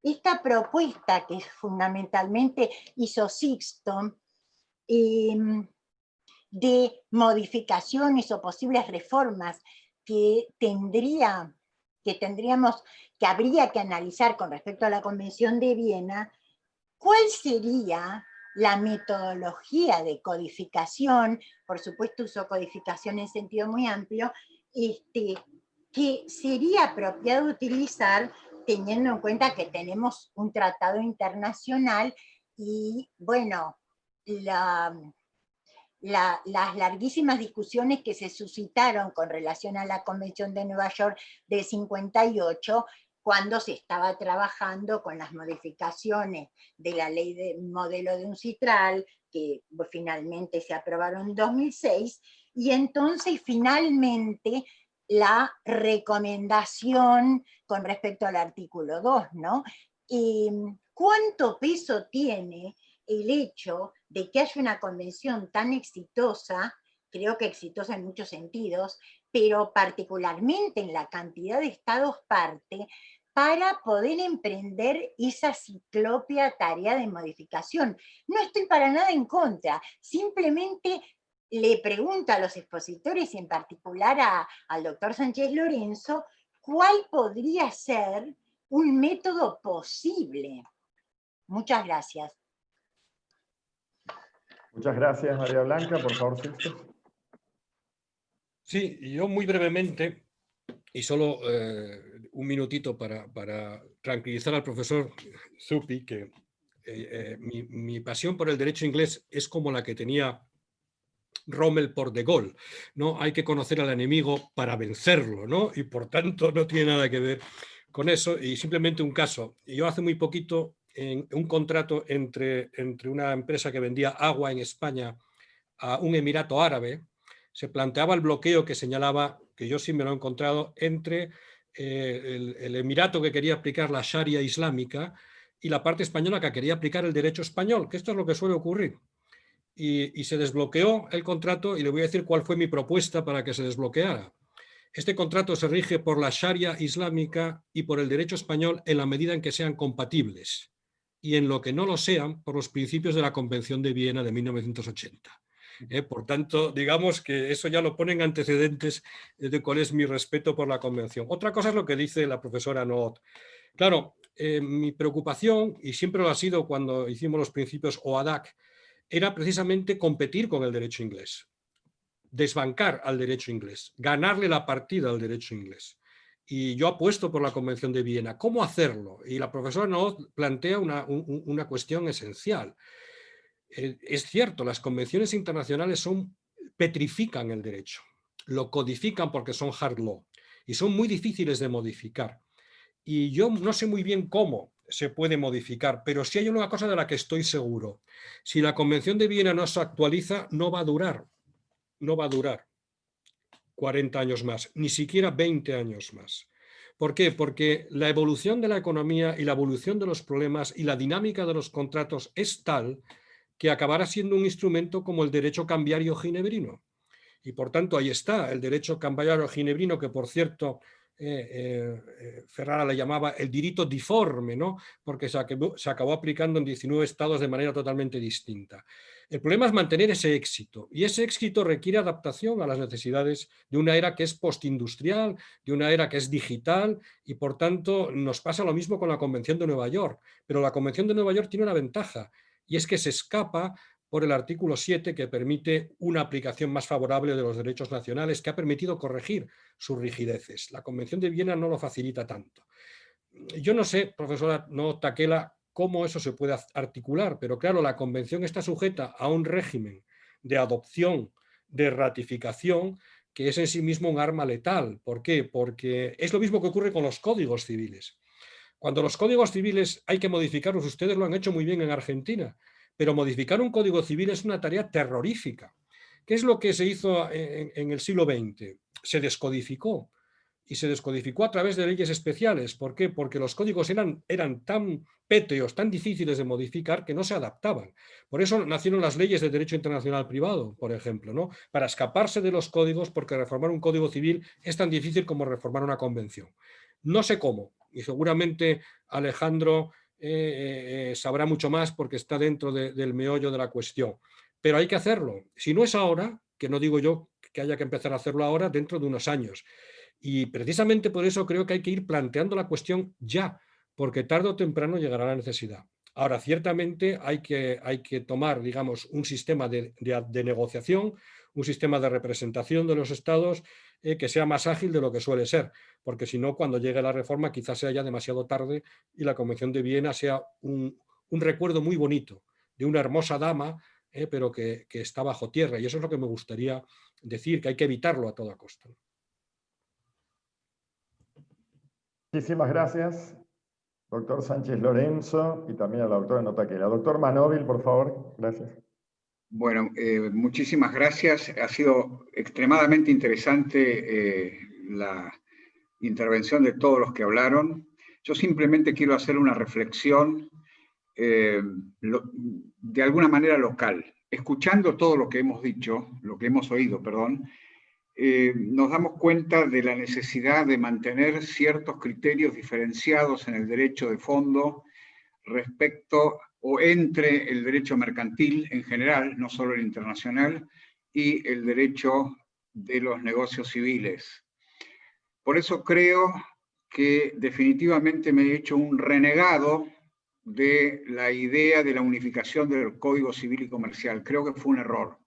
esta propuesta que fundamentalmente hizo Sixto, de modificaciones o posibles reformas que habría que analizar con respecto a la Convención de Viena, ¿cuál sería la metodología de codificación? Por supuesto, uso codificación en sentido muy amplio, que sería apropiado utilizar teniendo en cuenta que tenemos un tratado internacional y, bueno, las larguísimas discusiones que se suscitaron con relación a la Convención de Nueva York del 58, cuando se estaba trabajando con las modificaciones de la ley de modelo de UNCITRAL, que finalmente se aprobaron en 2006, y entonces finalmente la recomendación con respecto al artículo 2, ¿no? ¿Cuánto peso tiene el hecho de que haya una convención tan exitosa, creo que exitosa en muchos sentidos, pero particularmente en la cantidad de estados parte, para poder emprender esa ciclópea tarea de modificación? No estoy para nada en contra, simplemente le pregunto a los expositores, y en particular al doctor Sánchez Lorenzo, ¿cuál podría ser un método posible? Muchas gracias. Muchas gracias, María Blanca. Por favor, Sixto. Sí, yo muy brevemente, y solo un minutito para tranquilizar al profesor Zuppi, que mi pasión por el derecho inglés es como la que tenía Rommel por De Gaulle, ¿no? Hay que conocer al enemigo para vencerlo, ¿no? Y por tanto no tiene nada que ver con eso. Y simplemente un caso. Yo hace muy poquito, en un contrato entre una empresa que vendía agua en España a un emirato árabe, se planteaba el bloqueo que señalaba, que yo sí me lo he encontrado, entre el emirato que quería aplicar la Sharia islámica y la parte española que quería aplicar el derecho español, que esto es lo que suele ocurrir. y se desbloqueó el contrato, y le voy a decir cuál fue mi propuesta para que se desbloqueara. Este contrato se rige por la Sharia islámica y por el derecho español en la medida en que sean compatibles, y en lo que no lo sean, por los principios de la Convención de Viena de 1980. Por tanto, digamos que eso ya lo ponen antecedentes de cuál es mi respeto por la Convención. Otra cosa es lo que dice la profesora Noot. Claro, mi preocupación, y siempre lo ha sido cuando hicimos los principios OADAC, era precisamente competir con el derecho inglés, desbancar al derecho inglés, ganarle la partida al derecho inglés. Y yo apuesto por la Convención de Viena. ¿Cómo hacerlo? Y la profesora Noot plantea una cuestión esencial. Es cierto, las convenciones internacionales petrifican el derecho, lo codifican porque son hard law y son muy difíciles de modificar. Y yo no sé muy bien cómo se puede modificar, pero sí hay una cosa de la que estoy seguro. Si la Convención de Viena no se actualiza, no va a durar 40 años más, ni siquiera 20 años más. ¿Por qué? Porque la evolución de la economía y la evolución de los problemas y la dinámica de los contratos es tal que acabará siendo un instrumento como el derecho cambiario ginebrino. Y por tanto ahí está el derecho cambiario ginebrino, que por cierto Ferrara le llamaba el diritto difforme, ¿no? Porque se acabó aplicando en 19 estados de manera totalmente distinta. El problema es mantener ese éxito, y ese éxito requiere adaptación a las necesidades de una era que es postindustrial, de una era que es digital, y por tanto nos pasa lo mismo con la Convención de Nueva York. Pero la Convención de Nueva York tiene una ventaja, y es que se escapa por el artículo 7, que permite una aplicación más favorable de los derechos nacionales, que ha permitido corregir sus rigideces. La Convención de Viena no lo facilita tanto. Yo no sé, profesora Taquela, cómo eso se puede articular, pero claro, la Convención está sujeta a un régimen de adopción, de ratificación, que es en sí mismo un arma letal. ¿Por qué? Porque es lo mismo que ocurre con los códigos civiles. Cuando los códigos civiles hay que modificarlos, ustedes lo han hecho muy bien en Argentina, pero modificar un código civil es una tarea terrorífica. ¿Qué es lo que se hizo en el siglo XX? Se descodificó, y se descodificó a través de leyes especiales. ¿Por qué? Porque los códigos eran tan pétreos, tan difíciles de modificar, que no se adaptaban. Por eso nacieron las leyes de derecho internacional privado, por ejemplo, ¿no? Para escaparse de los códigos, porque reformar un código civil es tan difícil como reformar una convención. No sé cómo, y seguramente Alejandro sabrá mucho más porque está dentro del meollo de la cuestión. Pero hay que hacerlo. Si no es ahora, que no digo yo que haya que empezar a hacerlo ahora, dentro de unos años. Y precisamente por eso creo que hay que ir planteando la cuestión ya, porque tarde o temprano llegará la necesidad. Ahora, ciertamente hay que tomar, digamos, un sistema de negociación, un sistema de representación de los estados que sea más ágil de lo que suele ser, porque si no, cuando llegue la reforma quizás sea ya demasiado tarde y la Convención de Viena sea un recuerdo muy bonito de una hermosa dama, pero que está bajo tierra. Y eso es lo que me gustaría decir, que hay que evitarlo a toda costa. Muchísimas gracias, doctor Sánchez Lorenzo, y también a la doctora Taquela. Doctor Manóvil, por favor. Gracias. Bueno, muchísimas gracias. Ha sido extremadamente interesante la intervención de todos los que hablaron. Yo simplemente quiero hacer una reflexión de alguna manera local. Escuchando todo lo que hemos dicho, lo que hemos oído, perdón, nos damos cuenta de la necesidad de mantener ciertos criterios diferenciados en el derecho de fondo respecto o entre el derecho mercantil en general, no solo el internacional, y el derecho de los negocios civiles. Por eso creo que definitivamente me he hecho un renegado de la idea de la unificación del Código Civil y Comercial. Creo que fue un error.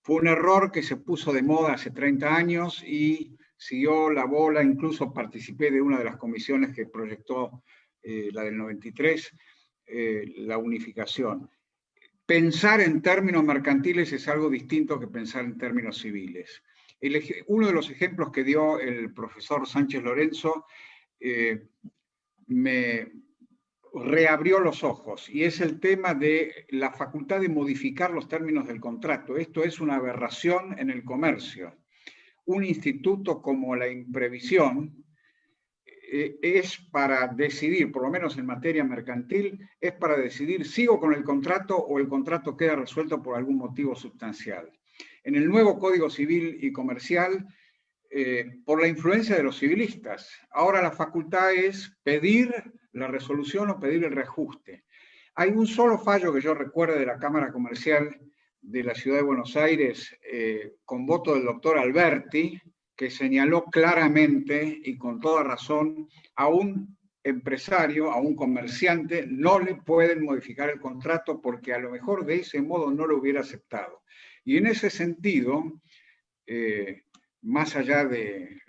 Fue un error que se puso de moda hace 30 años y siguió la bola. Incluso participé de una de las comisiones que proyectó la del 93, la unificación. Pensar en términos mercantiles es algo distinto que pensar en términos civiles. Uno de los ejemplos que dio el profesor Sánchez Lorenzo me reabrió los ojos, y es el tema de la facultad de modificar los términos del contrato. Esto es una aberración en el comercio. Un instituto como la imprevisión es para decidir, por lo menos en materia mercantil, es para decidir sigo con el contrato o el contrato queda resuelto por algún motivo sustancial. En el nuevo Código Civil y Comercial, por la influencia de los civilistas, ahora la facultad es pedir la resolución o pedir el reajuste. Hay un solo fallo que yo recuerde de la Cámara Comercial de la Ciudad de Buenos Aires, con voto del doctor Alberti, que señaló claramente y con toda razón a un empresario, a un comerciante, no le pueden modificar el contrato porque a lo mejor de ese modo no lo hubiera aceptado. Y en ese sentido, más allá de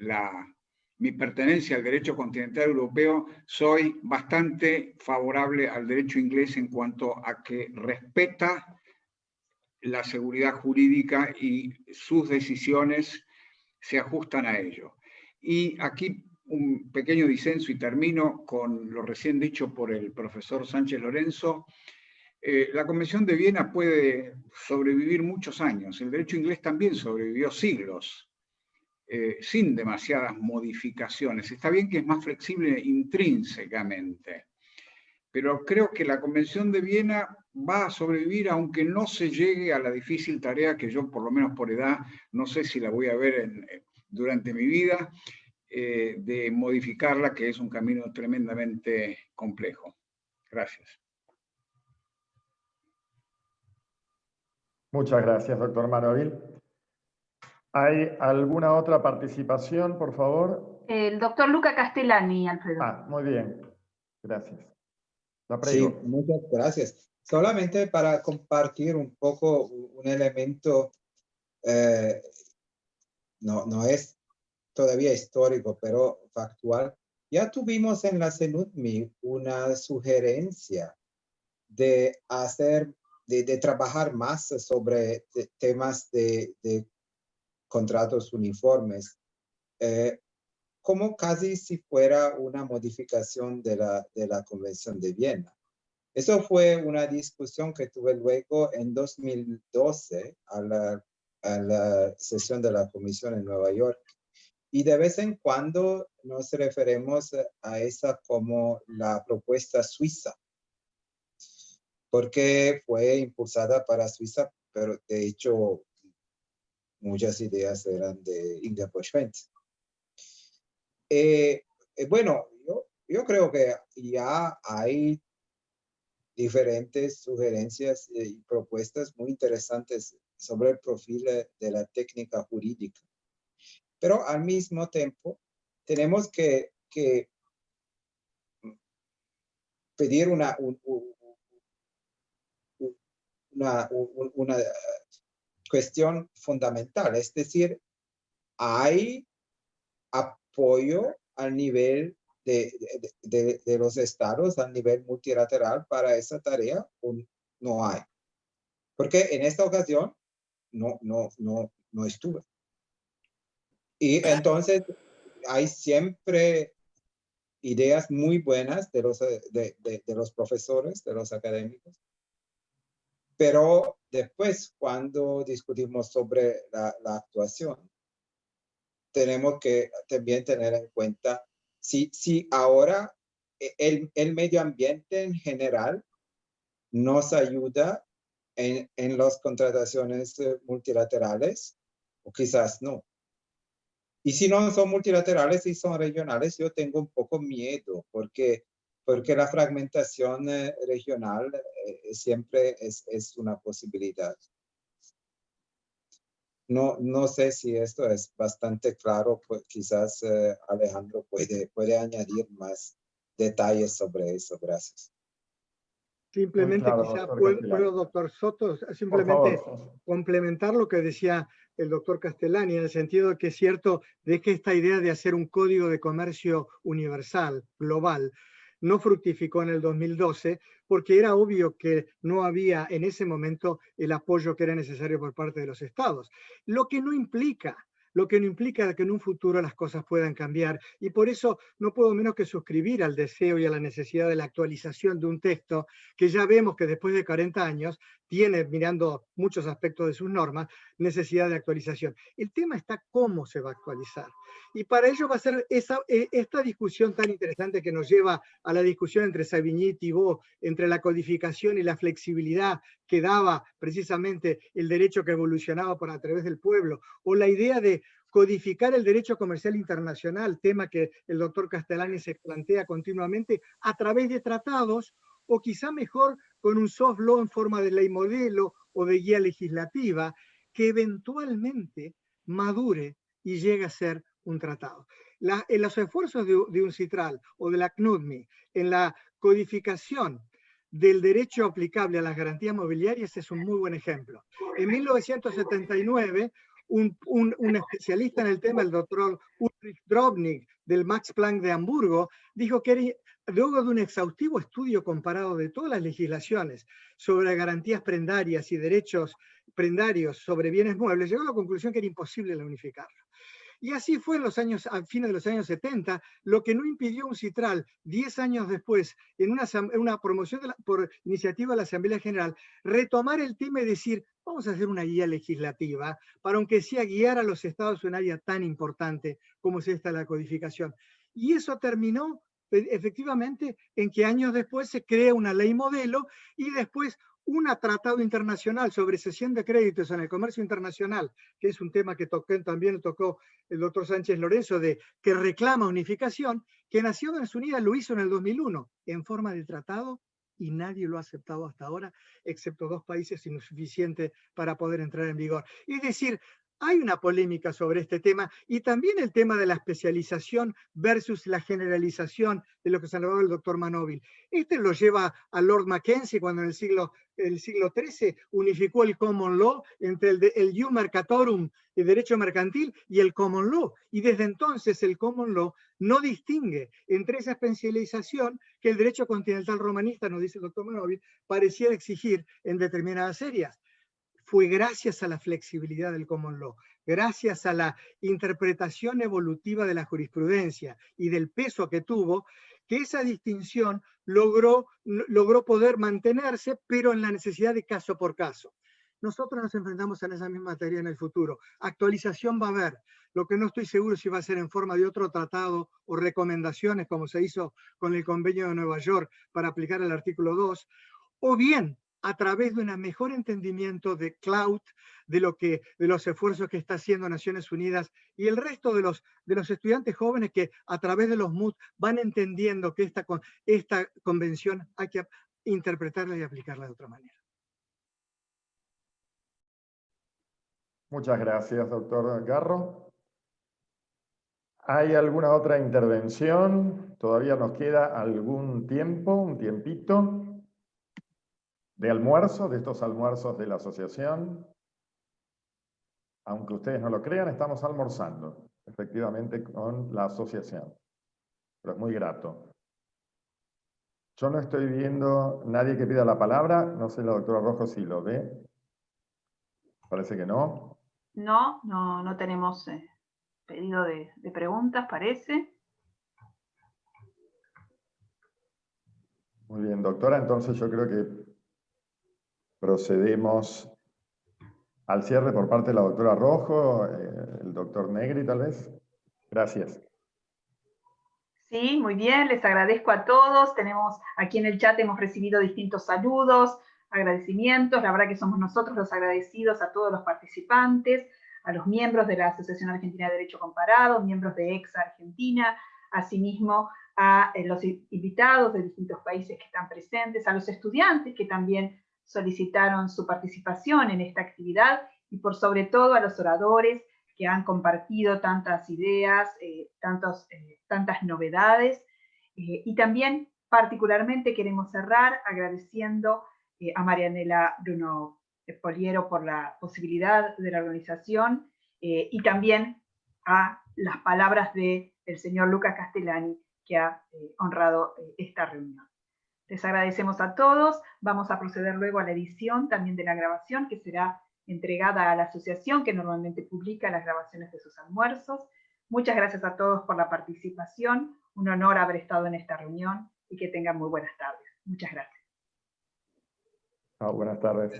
mi pertenencia al derecho continental europeo, soy bastante favorable al derecho inglés en cuanto a que respeta la seguridad jurídica y sus decisiones se ajustan a ello. Y aquí un pequeño disenso y termino con lo recién dicho por el profesor Sánchez Lorenzo. La Convención de Viena puede sobrevivir muchos años. El derecho inglés también sobrevivió siglos, sin demasiadas modificaciones. Está bien que es más flexible intrínsecamente, pero creo que la Convención de Viena va a sobrevivir aunque no se llegue a la difícil tarea que yo, por lo menos por edad, no sé si la voy a ver durante mi vida, de modificarla, que es un camino tremendamente complejo. Gracias. Muchas gracias, doctor Marovil. ¿Hay alguna otra participación, por favor? El doctor Luca Castellani, Alfredo. Muy bien. Gracias. La Sí, prego. muchas gracias. Solamente para compartir un poco un elemento, no es todavía histórico, pero factual. Ya tuvimos en la CENUDMI una sugerencia de trabajar más sobre temas de contratos uniformes, como casi si fuera una modificación de la Convención de Viena. Eso fue una discusión que tuve luego en 2012 a la sesión de la Comisión en Nueva York. Y de vez en cuando nos referimos a esa como la propuesta suiza, porque fue impulsada para Suiza, pero de hecho muchas ideas eran de Ingeborg Schwenz. Bueno, yo creo que ya hay diferentes sugerencias y propuestas muy interesantes sobre el perfil de la técnica jurídica. Pero al mismo tiempo tenemos que pedir una cuestión fundamental, es decir, hay apoyo al nivel de los estados, al nivel multilateral para esa tarea, o no hay. Porque en esta ocasión no estuve. Y entonces hay siempre ideas muy buenas de los profesores, de los académicos, pero después cuando discutimos sobre la actuación, tenemos que también tener en cuenta si ahora el medio ambiente en general nos ayuda en las contrataciones multilaterales, o quizás no. Y si no son multilaterales y son regionales, yo tengo un poco miedo, porque la fragmentación regional siempre es una posibilidad. No sé si esto es bastante claro, pues quizás Alejandro puede añadir más detalles sobre eso. Gracias. Simplemente claro, quizá doctor puedo, doctor Soto, simplemente complementar lo que decía el doctor Castellani, en el sentido de que es cierto de que esta idea de hacer un código de comercio universal, global, no fructificó en el 2012 porque era obvio que no había en ese momento el apoyo que era necesario por parte de los estados. Lo que no implica lo que no implica que en un futuro las cosas puedan cambiar. Y por eso no puedo menos que suscribir al deseo y a la necesidad de la actualización de un texto que ya vemos que después de 40 años tiene, mirando muchos aspectos de sus normas, necesidad de actualización. El tema está cómo se va a actualizar. Y para ello va a ser esta discusión tan interesante que nos lleva a la discusión entre Savigny y Thibault, entre la codificación y la flexibilidad que daba precisamente el derecho que evolucionaba por a través del pueblo, o la idea de codificar el derecho comercial internacional, tema que el doctor Castellani se plantea continuamente a través de tratados, o quizá mejor con un soft law en forma de ley modelo o de guía legislativa, que eventualmente madure y llegue a ser un tratado. En los esfuerzos de UNCITRAL o de la CNUDMI en la codificación del derecho aplicable a las garantías mobiliarias es un muy buen ejemplo. En 1979, un especialista en el tema, el doctor Ulrich Drobnik, del Max Planck de Hamburgo, dijo que luego de un exhaustivo estudio comparado de todas las legislaciones sobre garantías prendarias y derechos prendarios sobre bienes muebles, llegó a la conclusión que era imposible la unificarlo. Y así fue en a fines de los años 70, lo que no impidió a UNCITRAL, 10 años después, en una promoción por iniciativa de la Asamblea General, retomar el tema y decir, vamos a hacer una guía legislativa para, aunque sea, guiar a los estados en un área tan importante como es esta la codificación. Y eso terminó efectivamente en que años después se crea una ley modelo y después un tratado internacional sobre cesión de créditos en el comercio internacional, que es un tema que también tocó el doctor Sánchez Lorenzo, que reclama unificación, que Naciones Unidas lo hizo en el 2001 en forma de tratado y nadie lo ha aceptado hasta ahora, excepto 2 países insuficientes para poder entrar en vigor. Es decir, hay una polémica sobre este tema y también el tema de la especialización versus la generalización de lo que se hablaba el doctor Manóvil. Este lo lleva a Lord Mackenzie cuando en el siglo XIII unificó el common law entre el ius mercatorum, el derecho mercantil, y el common law. Y desde entonces el common law no distingue entre esa especialización que el derecho continental romanista, nos dice el doctor Manóvil, parecía exigir en determinadas áreas. Fue gracias a la flexibilidad del common law, gracias a la interpretación evolutiva de la jurisprudencia y del peso que tuvo, que esa distinción logró poder mantenerse, pero en la necesidad de caso por caso. Nosotros nos enfrentamos en esa misma materia en el futuro. Actualización va a haber. Lo que no estoy seguro si va a ser en forma de otro tratado o recomendaciones, como se hizo con el Convenio de Nueva York para aplicar el artículo 2, o bien a través de un mejor entendimiento de cloud, de los esfuerzos que está haciendo Naciones Unidas y el resto de los estudiantes jóvenes que a través de los MOOC van entendiendo que esta convención hay que interpretarla y aplicarla de otra manera. Muchas gracias, doctor Garro. ¿Hay alguna otra intervención? Todavía nos queda algún tiempo, un tiempito de almuerzo, de estos almuerzos de la asociación. Aunque ustedes no lo crean, estamos almorzando, efectivamente, con la asociación. Pero es muy grato. Yo no estoy viendo nadie que pida la palabra. No sé la doctora Rojo si lo ve. Parece que no. No tenemos pedido de preguntas, parece. Muy bien, doctora. Entonces yo creo que procedemos al cierre por parte de la doctora Rojo, el doctor Negri, tal vez. Gracias. Sí, muy bien, les agradezco a todos. Tenemos aquí en el chat, hemos recibido distintos saludos, agradecimientos. La verdad que somos nosotros los agradecidos a todos los participantes, a los miembros de la Asociación Argentina de Derecho Comparado, miembros de EXA Argentina, asimismo a los invitados de distintos países que están presentes, a los estudiantes que también solicitaron su participación en esta actividad y por sobre todo a los oradores que han compartido tantas ideas, tantas novedades, y también particularmente queremos cerrar agradeciendo a Marianela Bruno Poliero por la posibilidad de la organización y también a las palabras del señor Lucas Castellani que ha honrado esta reunión. Les agradecemos a todos, vamos a proceder luego a la edición también de la grabación que será entregada a la asociación que normalmente publica las grabaciones de sus almuerzos. Muchas gracias a todos por la participación. Un honor haber estado en esta reunión y que tengan muy buenas tardes. Muchas gracias. Buenas tardes.